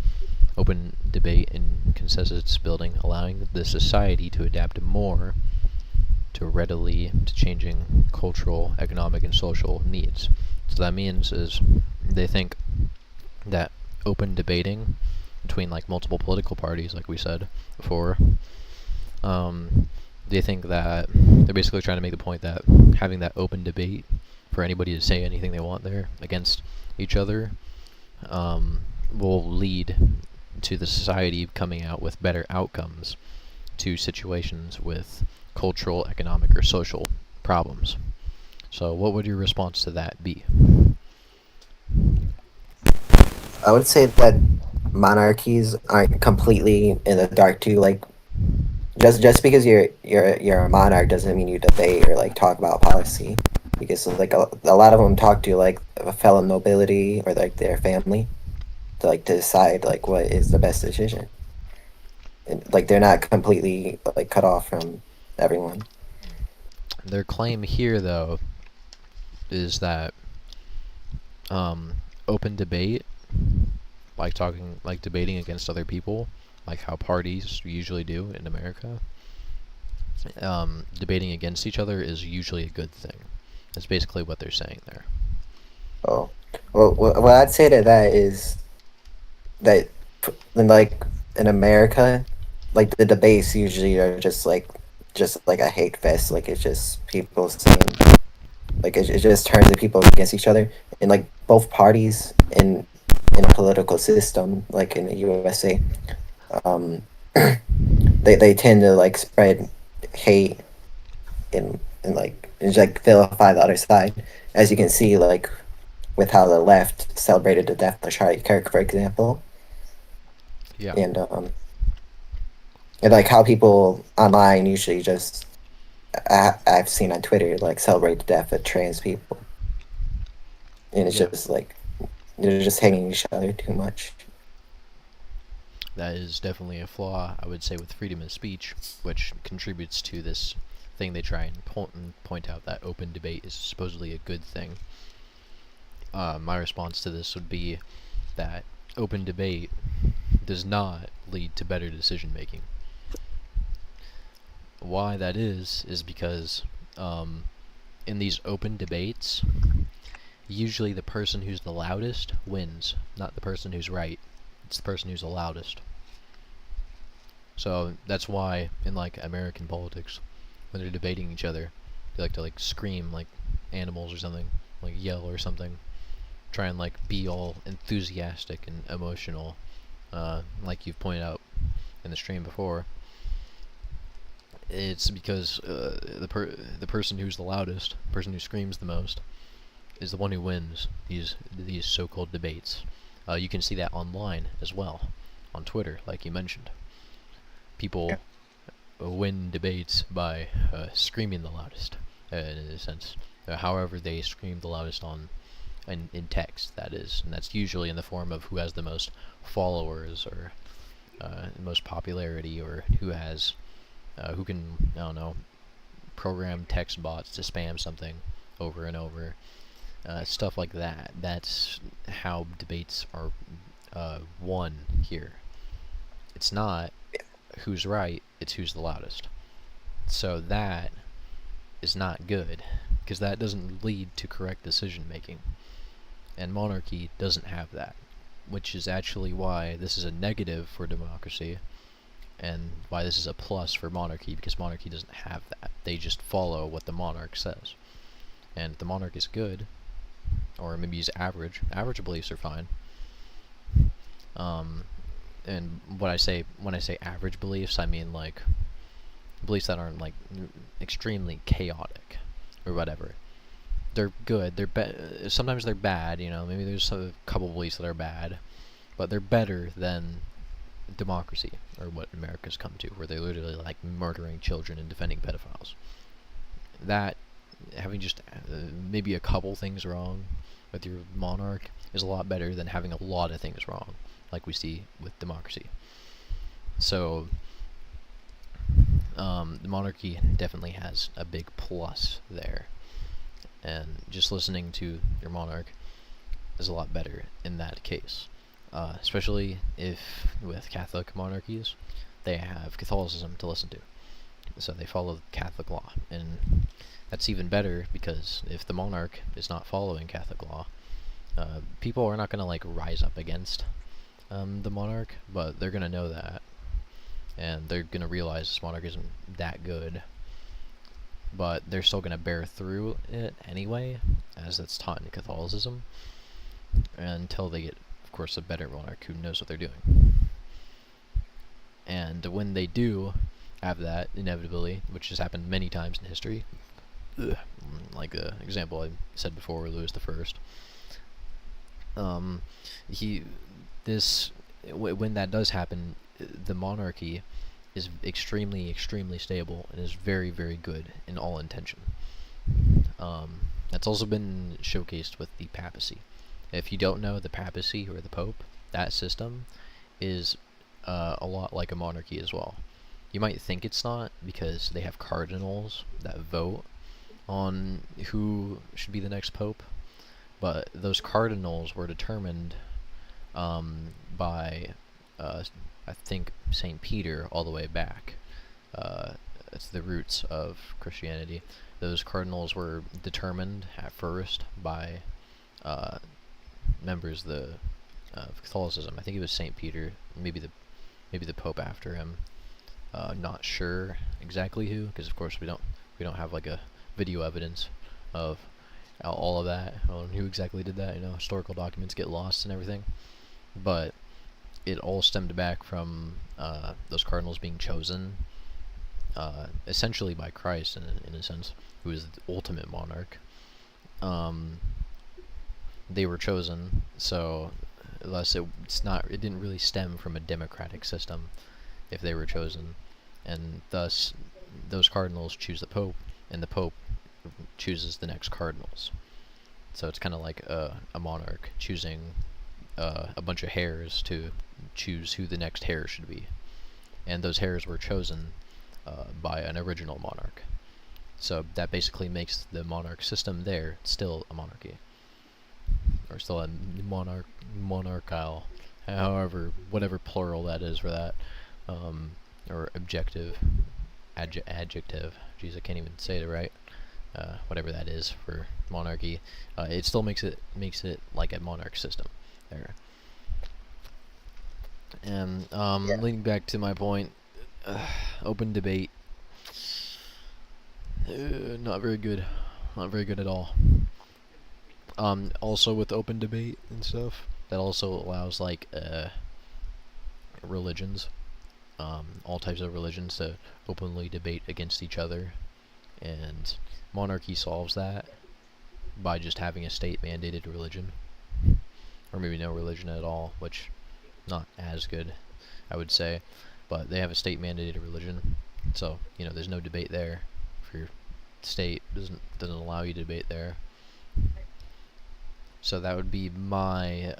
[SPEAKER 1] open debate and consensus building, allowing the society to adapt more to changing cultural, economic, and social needs. So that means is they think that open debating between like multiple political parties, like we said before, they think that they're basically trying to make the point that having that open debate for anybody to say anything they want there against each other will lead to the society coming out with better outcomes to situations with cultural, economic, or social problems. So what would your response to that be?
[SPEAKER 2] I would say that monarchies aren't completely in the dark too. Like, just because you're a monarch doesn't mean you debate or like talk about policy. Because like a lot of them talk to like a fellow nobility or like their family to decide like what is the best decision. And, like they're not completely like cut off from everyone.
[SPEAKER 1] Their claim here, though, is that open debate, like debating against other people, like how parties usually do in America, debating against each other is usually a good thing. That's basically what they're saying there.
[SPEAKER 2] Oh, Well, what I'd say to that is that, like in America, like the debates usually are just like a hate fest. Like it's just people saying like it just turns the people against each other, and like both parties in a political system, like in the USA, um, they tend to like spread hate and like and just, like vilify the other side, as you can see like with how the left celebrated the death of Charlie Kirk, for example,
[SPEAKER 1] Yeah.
[SPEAKER 2] and and like how people online usually just I've seen on Twitter like celebrate the death of trans people, and it's
[SPEAKER 1] Yeah.
[SPEAKER 2] just like they're just hating each other too much.
[SPEAKER 1] That is definitely a flaw, I would say, with freedom of speech, which contributes to this thing they try and point out that open debate is supposedly a good thing. My response to this would be that open debate does not lead to better decision making. Why that is because in these open debates, usually the person who's the loudest wins, not the person who's right. It's the person who's the loudest. So that's why in like American politics, when they're debating each other, they like to like scream like animals or something, like yell or something, try and like be all enthusiastic and emotional, like you've pointed out in the stream before. It's because the person who's the loudest, the person who screams the most, is the one who wins these so-called debates. You can see that online as well, on Twitter, like you mentioned.
[SPEAKER 2] Yeah.
[SPEAKER 1] People win debates by screaming the loudest, in a sense. However, they scream the loudest in text, that is, and that's usually in the form of who has the most followers or the most popularity, or who can, I don't know, program text bots to spam something over and over, stuff like that. That's how debates are won here. It's not who's right, it's who's the loudest. So that is not good, because that doesn't lead to correct decision making. And monarchy doesn't have that, which is actually why this is a negative for democracy, and why this is a plus for monarchy, because monarchy doesn't have that. They just follow what the monarch says. And if the monarch is good, or maybe he's average beliefs are fine. Um, and when I say average beliefs, I mean like beliefs that aren't like extremely chaotic or whatever. They're good. Sometimes they're bad. You know, maybe there's a couple beliefs that are bad, but they're better than democracy, or what America's come to, where they're literally like murdering children and defending pedophiles. That having just maybe a couple things wrong with your monarch is a lot better than having a lot of things wrong, like we see with democracy. So the monarchy definitely has a big plus there, and just listening to your monarch is a lot better in that case. Especially if with Catholic monarchies, they have Catholicism to listen to, so they follow Catholic law, and that's even better because if the monarch is not following Catholic law, people are not going to like rise up against the monarch, but they're going to know that, and they're going to realize this monarch isn't that good, but they're still going to bear through it anyway, as it's taught in Catholicism, until they get, of course, a better monarch who knows what they're doing. And when they do have that, inevitably, which has happened many times in history, like the example I said before, Louis the First, he, when that does happen, the monarchy is extremely stable and is very good in all intention. That's also been showcased with the papacy. If you don't know, the papacy, or the pope, that system is a lot like a monarchy as well. You might think it's not, because they have cardinals that vote on who should be the next pope, but those cardinals were determined by, I think, St. Peter all the way back. It's the roots of Christianity. Those cardinals were determined at first by members of Catholicism. I think it was Saint Peter, maybe the Pope after him. Not sure exactly who, because of course we don't have like a video evidence of all of that, on who exactly did that. Historical documents get lost and everything. But it all stemmed back from those cardinals being chosen, essentially by Christ, in a sense, who is the ultimate monarch. They were chosen, so thus it didn't really stem from a democratic system if they were chosen, and thus those cardinals choose the Pope, and the Pope chooses the next cardinals. So it's kind of like a monarch choosing a bunch of hairs to choose who the next hair should be, and those hairs were chosen by an original monarch. So that basically makes the monarch system there still a monarchy, or still a monarchical, however, whatever plural that is for that, or adjective. Jeez, I can't even say it right. Whatever that is for monarchy, it still makes it like a monarch system there. And
[SPEAKER 2] Yeah.
[SPEAKER 1] leading back to my point, open debate, not very good, not very good at all. Also with open debate and stuff, that also allows like religions, all types of religions to openly debate against each other, and monarchy solves that by just having a state-mandated religion, or maybe no religion at all, which not as good, I would say, but they have a state-mandated religion, so there's no debate there. For your state doesn't allow you to debate there. So that would be my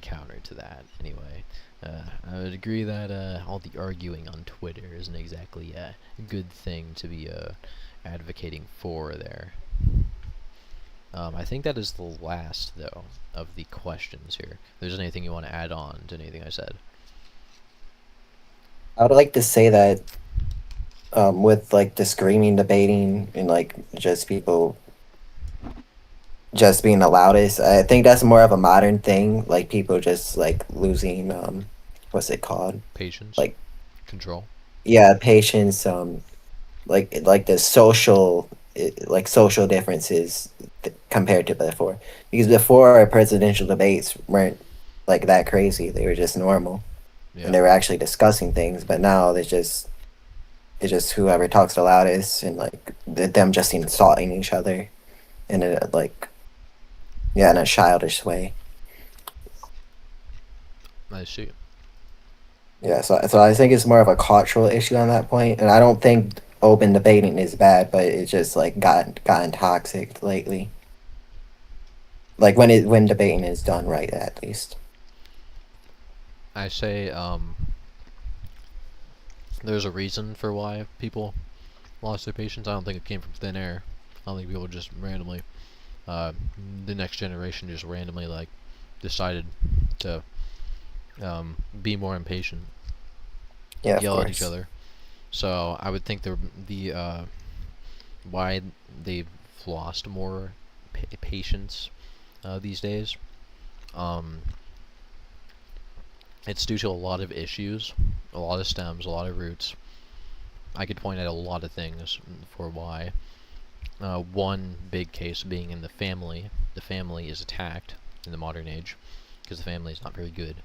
[SPEAKER 1] counter to that. Anyway, I would agree that all the arguing on Twitter isn't exactly a good thing to be advocating for there. I think that is the last, though, of the questions here. If there's anything you want to add on to anything I said?
[SPEAKER 2] I would like to say that with like the screaming debating and like just people just being the loudest, I think that's more of a modern thing. Like people just like losing what's it called?
[SPEAKER 1] Patience,
[SPEAKER 2] Like
[SPEAKER 1] control.
[SPEAKER 2] yeah, patience. Like the social like social differences compared to before, because before presidential debates weren't like that crazy. They were just normal and
[SPEAKER 1] Yeah.
[SPEAKER 2] they were actually discussing things. But now it's just whoever talks the loudest, and like them just insulting each other in a like yeah, in a childish way.
[SPEAKER 1] I see.
[SPEAKER 2] Yeah, so I think it's more of a cultural issue on that point, and I don't think open debating is bad, but it's just like gotten toxic lately. Like when debating is done right, at least.
[SPEAKER 1] I say there's a reason for why people lost their patience. I don't think it came from thin air. I don't think people just randomly, uh, the next generation just randomly like decided to be more impatient,
[SPEAKER 2] Yeah, of
[SPEAKER 1] yell at each
[SPEAKER 2] course.
[SPEAKER 1] other. So I would think the why they've lost more patience these days. Um, it's due to a lot of issues, a lot of stems, a lot of roots. I could point out a lot of things for why. One big case being in the family. The family is attacked in the modern age because the family is not very good.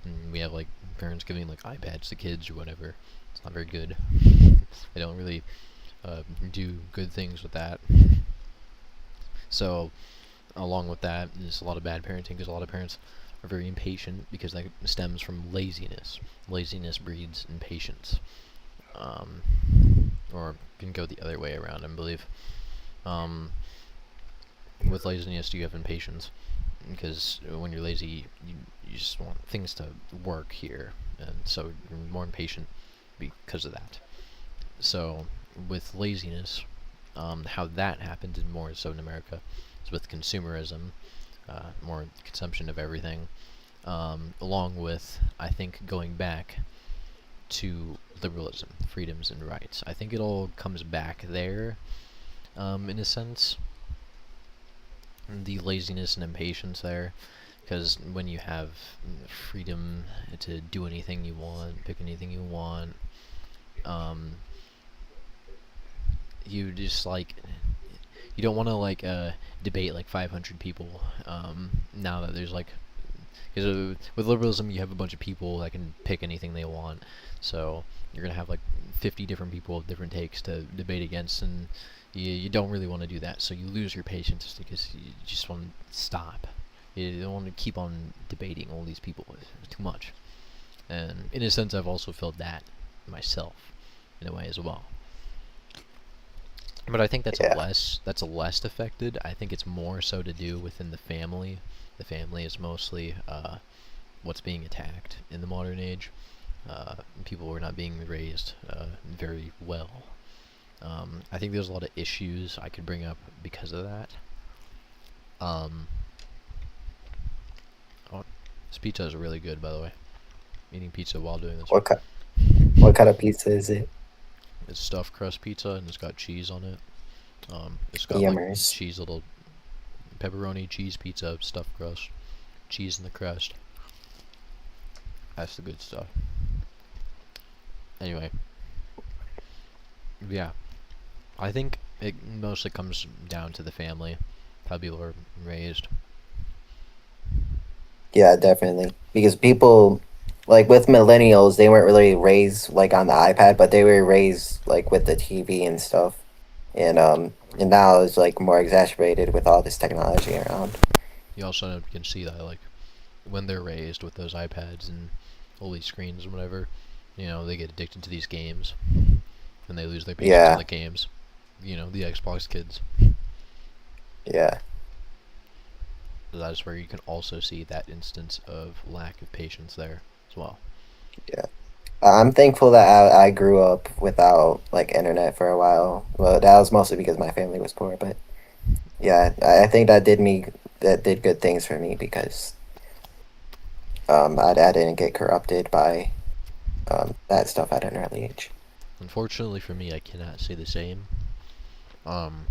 [SPEAKER 1] And we have like parents giving like iPads to kids or whatever. It's not very good. They don't really do good things with that. So along with that is a lot of bad parenting because a lot of parents are very impatient because that stems from laziness. Laziness breeds impatience. Um, or can go the other way around, I believe. Um, with laziness, you have impatience because when you're lazy, you just want things to work here, and so you're more impatient because of that. So with laziness, how that happened, and more so in America, is with consumerism, more consumption of everything, along with, I think, going back to liberalism, freedoms, and rights. I think it all comes back there, in a sense. the laziness and impatience there, because when you have freedom to do anything you want, pick anything you want, um, you just like you don't want to like debate like 500 people now that there's like because with liberalism you have a bunch of people that can pick anything they want, so you're gonna have like 50 different people with different takes to debate against, and you don't really want to do that, so you lose your patience because you just want to stop. You don't want to keep on debating all these people. It's too much. And in a sense, I've also felt that myself, in a way as well. But I think
[SPEAKER 2] Yeah.
[SPEAKER 1] that's a less affected. I think it's more so to do within the family. The family is mostly what's being attacked in the modern age. People were not being raised very well. I think there's a lot of issues I could bring up because of that. Um, oh, this pizza is really good, by the way. I'm eating pizza while doing this.
[SPEAKER 2] What kind? What kind of pizza is it?
[SPEAKER 1] It's stuffed crust pizza and it's got cheese on it. It's got like
[SPEAKER 2] Yummers.
[SPEAKER 1] cheese, little pepperoni cheese pizza, stuffed crust, cheese in the crust. That's the good stuff. Anyway, yeah, I think it mostly comes down to the family, how people are raised.
[SPEAKER 2] Yeah, definitely. Because people, like with millennials, they weren't really raised like on the iPad, but they were raised like with the TV and stuff. And now it's like more exacerbated with all this technology around.
[SPEAKER 1] You also can see that like when they're raised with those iPads and all these screens and whatever, they get addicted to these games and they lose their patience on
[SPEAKER 2] Yeah,
[SPEAKER 1] the games. The Xbox kids.
[SPEAKER 2] yeah,
[SPEAKER 1] That's where you can also see that instance of lack of patience there as well.
[SPEAKER 2] yeah. I'm thankful that I grew up without like internet for a while. Well, that was mostly because my family was poor, but yeah, I think that did good things for me because I didn't get corrupted by that stuff at an early age.
[SPEAKER 1] Unfortunately for me, I cannot say the same. Um,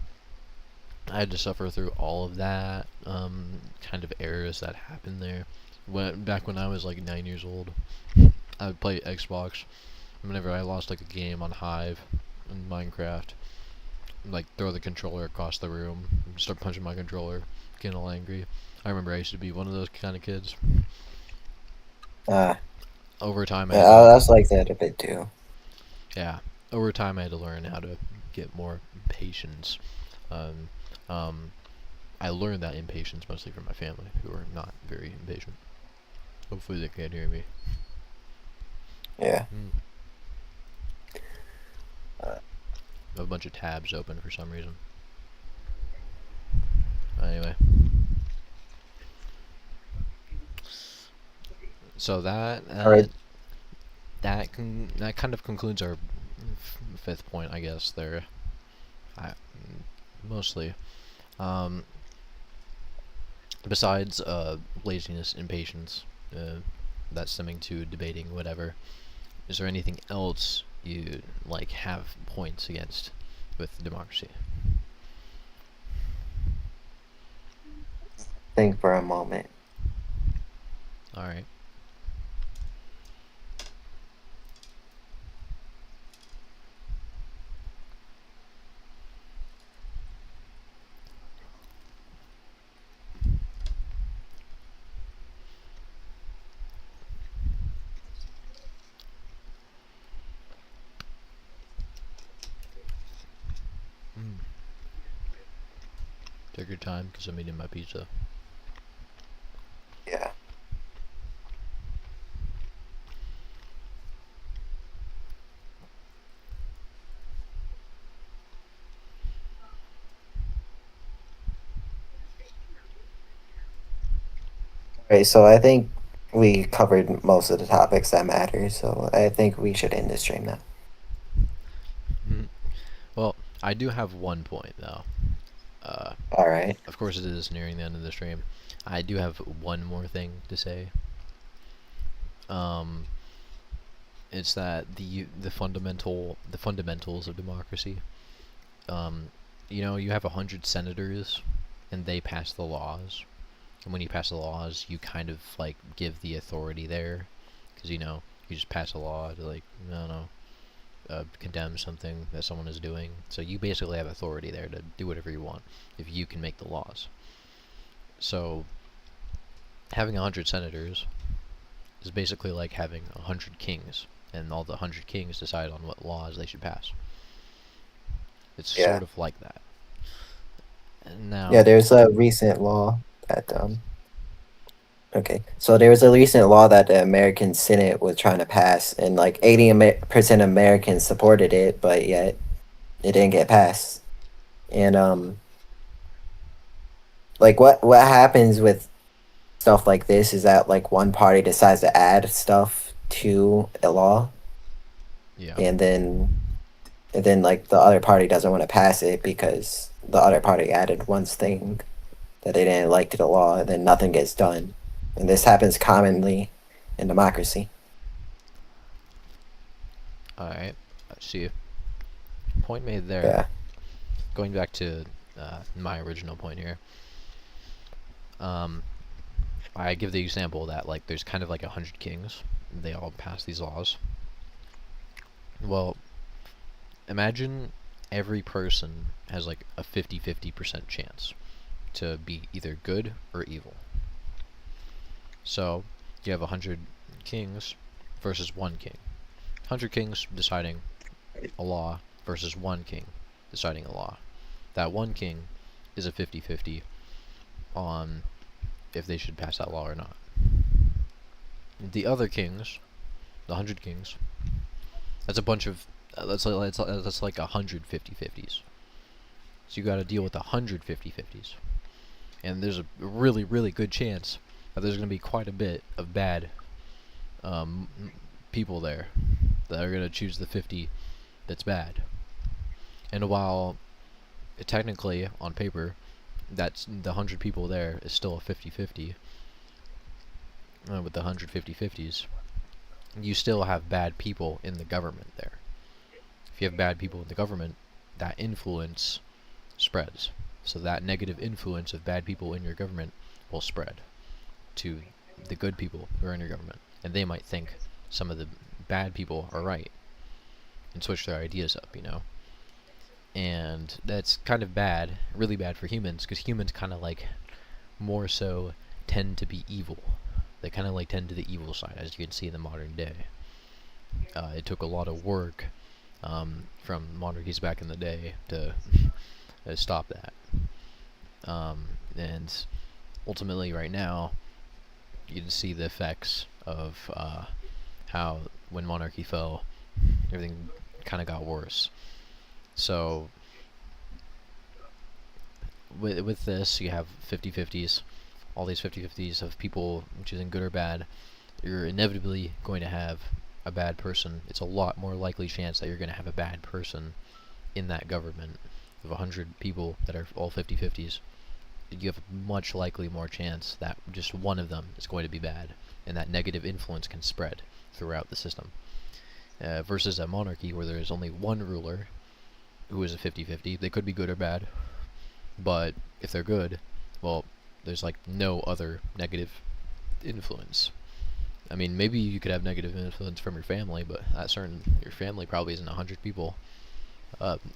[SPEAKER 1] I had to suffer through all of that kind of errors that happened there. Back when I was like 9 years old, I would play Xbox. Whenever I lost like a game on Hive in Minecraft, like throw the controller across the room, start punching my controller, getting all angry. I remember I used to be one of those kind of kids.
[SPEAKER 2] Uh,
[SPEAKER 1] Over time, I
[SPEAKER 2] yeah,
[SPEAKER 1] had to,
[SPEAKER 2] I was like that a bit too.
[SPEAKER 1] yeah, over time I had to learn how to get more patience. Um, um, I learned that impatience mostly from my family, who are not very impatient. Hopefully they can't hear me.
[SPEAKER 2] Yeah.
[SPEAKER 1] Mm.
[SPEAKER 2] Uh,
[SPEAKER 1] I have a bunch of tabs open for some reason. Anyway, so
[SPEAKER 2] all right.
[SPEAKER 1] that kind of concludes our fifth point, I guess. There, I, mostly. Um, besides laziness, impatience, that's stemming to debating, whatever. Is there anything else you like have points against with democracy?
[SPEAKER 2] Think for a moment.
[SPEAKER 1] All right. Mm. Take your time, because I'm eating my pizza.
[SPEAKER 2] Yeah. Right. So I think we covered most of the topics that matter. So I think we should end the stream now.
[SPEAKER 1] Well, I do have one point though. Uh,
[SPEAKER 2] All right.
[SPEAKER 1] of course, it is nearing the end of the stream. I do have one more thing to say. Um, it's that the fundamentals of democracy. Um, you have 100 senators and they pass the laws. And when you pass the laws, you kind of like give the authority there, because you just pass a law to like I don't know condemn something that someone is doing. So you basically have authority there to do whatever you want if you can make the laws. So having 100 senators is basically like having 100 kings, and all the 100 kings decide on what laws they should pass. It's
[SPEAKER 2] Yeah.
[SPEAKER 1] sort of like that. And
[SPEAKER 2] Yeah,
[SPEAKER 1] now,
[SPEAKER 2] there's a recent law that okay. So there was a recent law that the American Senate was trying to pass, and like 80% of Americans supported it, but yet it didn't get passed. And like what happens with stuff like this is that like one party decides to add stuff to a law,
[SPEAKER 1] yeah.
[SPEAKER 2] and then like the other party doesn't want to pass it because the other party added one thing that they didn't like to the law, and then nothing gets done. And this happens commonly in democracy.
[SPEAKER 1] Alright, I see. Point made there.
[SPEAKER 2] Yeah.
[SPEAKER 1] Going back to my original point here. Um, I give the example that like there's kind of like 100 kings. They all pass these laws. Well, imagine every person has like a 50-50% chance to be either good or evil. So you have 100 kings versus one king. 100 kings deciding a law versus one king deciding a law. That one king is a 50-50 on if they should pass that law or not. The other kings, the 100 kings, that's a bunch of that's like 100 50-50s. So you got to deal with 100 50-50s, and there's a really really good chance that there's going to be quite a bit of bad um, people there that are going to choose the 50 that's bad. And while technically on paper that's the 100 people there is still a 50-50 with the 100 50-50s, you still have bad people in the government there. If you have bad people in the government, that influence spreads. So that negative influence of bad people in your government will spread to the good people who are in your government. And they might think some of the bad people are right and switch their ideas up. And that's kind of bad, really bad for humans, because humans kind of like more so tend to be evil. They kind of like tend to the evil side, as you can see in the modern day. It took a lot of work from monarchies back in the day to stop that. And ultimately, right now, you can see the effects of how when monarchy fell, everything kind of got worse. So with this, you have 50-50s, all these 50-50s of people choosing good or bad. You're inevitably going to have a bad person. It's a lot more likely chance that you're going to have a bad person in that government. Of 100 people that are all 50-50s, you have a much likely more chance that just one of them is going to be bad, and that negative influence can spread throughout the system. Versus a monarchy where there is only one ruler who is a 50-50. They could be good or bad, but if they're good, well, there's like no other negative influence. I mean, maybe you could have negative influence from your family, but your family probably isn't 100 people.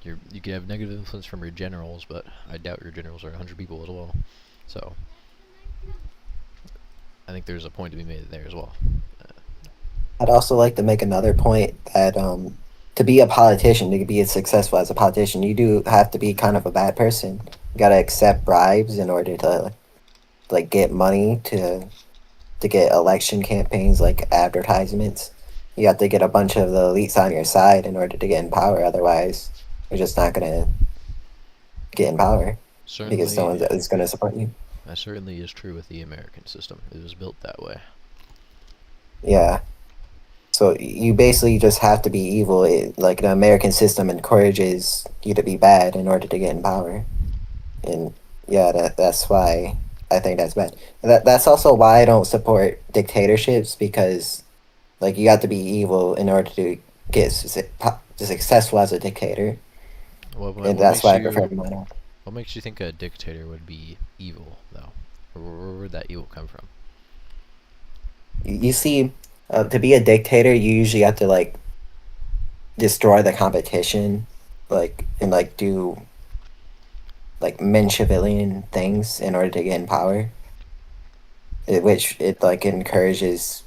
[SPEAKER 1] You could have negative influence from your generals, but I doubt your generals are 100 people as well. So I think there's a point to be made there as well.
[SPEAKER 2] I'd also like to make another point that to be a politician, to be successful as a politician, you do have to be kind of a bad person. You gotta accept bribes in order to like get money to get election campaigns, like advertisements. You have to get a bunch of the elites on your side in order to get in power. Otherwise, you're just not gonna get in power because no
[SPEAKER 1] Certainly,
[SPEAKER 2] one is gonna support you.
[SPEAKER 1] that certainly is true with the American system. It was built that way.
[SPEAKER 2] Yeah. So you basically just have to be evil. Like the American system encourages you to be bad in order to get in power, and yeah, that's why I think that's bad. That's also why I don't support dictatorships because like you have to be evil in order to get successful as a dictator,
[SPEAKER 1] What
[SPEAKER 2] and
[SPEAKER 1] what
[SPEAKER 2] that's
[SPEAKER 1] makes
[SPEAKER 2] why I prefer
[SPEAKER 1] you
[SPEAKER 2] monarch.
[SPEAKER 1] What makes you think a dictator would be evil, though? Where would that evil come from?
[SPEAKER 2] You see, to be a dictator, you usually have to like destroy the competition, like and like do like Machiavellian things in order to get in power, which it like encourages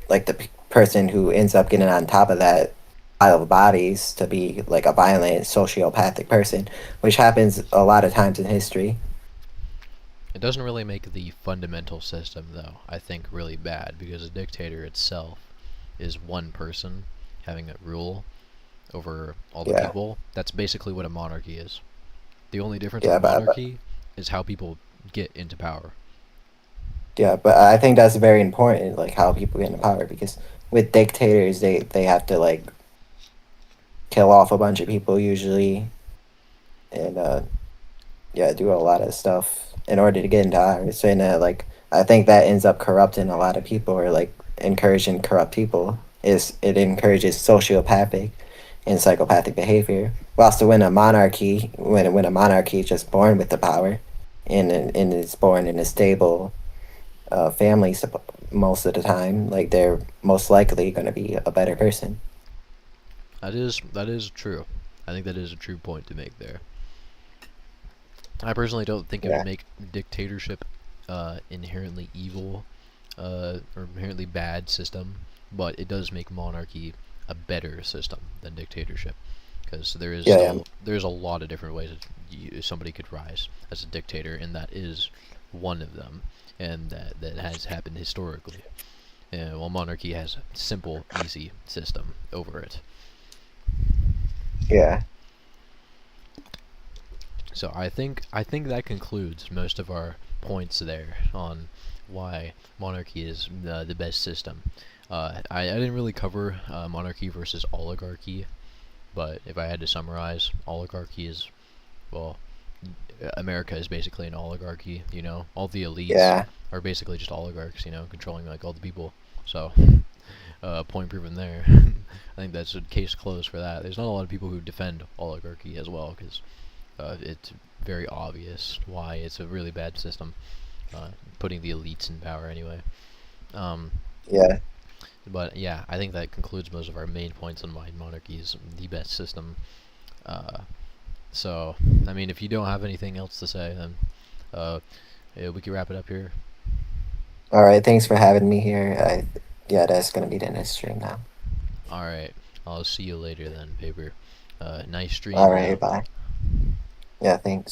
[SPEAKER 2] like the person who ends up getting on top of that pile of bodies to be like a violent sociopathic person, which happens a lot of times in history.
[SPEAKER 1] It doesn't really make the fundamental system, though, I think, really bad, because a dictator itself is one person having a rule over all the
[SPEAKER 2] Yeah,
[SPEAKER 1] people. That's basically what a monarchy is. The only difference with
[SPEAKER 2] yeah,
[SPEAKER 1] a monarchy is how people get into power.
[SPEAKER 2] but I think that's very important, like how people get into power, because with dictators, they have to like kill off a bunch of people usually, and yeah, do a lot of stuff in order to get into ours. And like I think that ends up corrupting a lot of people, or like encouraging corrupt people. Is it encourages sociopathic and psychopathic behavior? Whilst when a monarchy, when a monarchy is just born with the power, and is born in a stable family, most of the time, like they're most likely going to be a better person.
[SPEAKER 1] That is true. I think that is a true point to make there. I personally don't think it would
[SPEAKER 2] Yeah,
[SPEAKER 1] make dictatorship inherently evil or inherently bad system, but it does make monarchy a better system than dictatorship, because
[SPEAKER 2] yeah,
[SPEAKER 1] there's a lot of different ways that somebody could rise as a dictator, and that is one of them, and that has happened historically. While monarchy has a simple, easy system over it.
[SPEAKER 2] yeah.
[SPEAKER 1] So I think that concludes most of our points there on why monarchy is the best system. I didn't really cover monarchy versus oligarchy, but if I had to summarize, oligarchy is, well, America is basically an oligarchy. All the elites
[SPEAKER 2] Yeah.
[SPEAKER 1] are basically just oligarchs. Controlling like all the people. So point proven there. I think that's a case closed for that. There's not a lot of people who defend oligarchy as well, because it's very obvious why it's a really bad system, putting the elites in power anyway. Um,
[SPEAKER 2] Yeah.
[SPEAKER 1] but yeah, I think that concludes most of our main points on why monarchy is the best system. Uh, so, I mean, if you don't have anything else to say, then uh, yeah, we can wrap it up here.
[SPEAKER 2] All right. Thanks for having me here. Yeah, that's gonna be the next stream now.
[SPEAKER 1] All right, I'll see you later then, Paper. Nice
[SPEAKER 2] All
[SPEAKER 1] stream
[SPEAKER 2] right.
[SPEAKER 1] now.
[SPEAKER 2] Bye. Yeah. Thanks.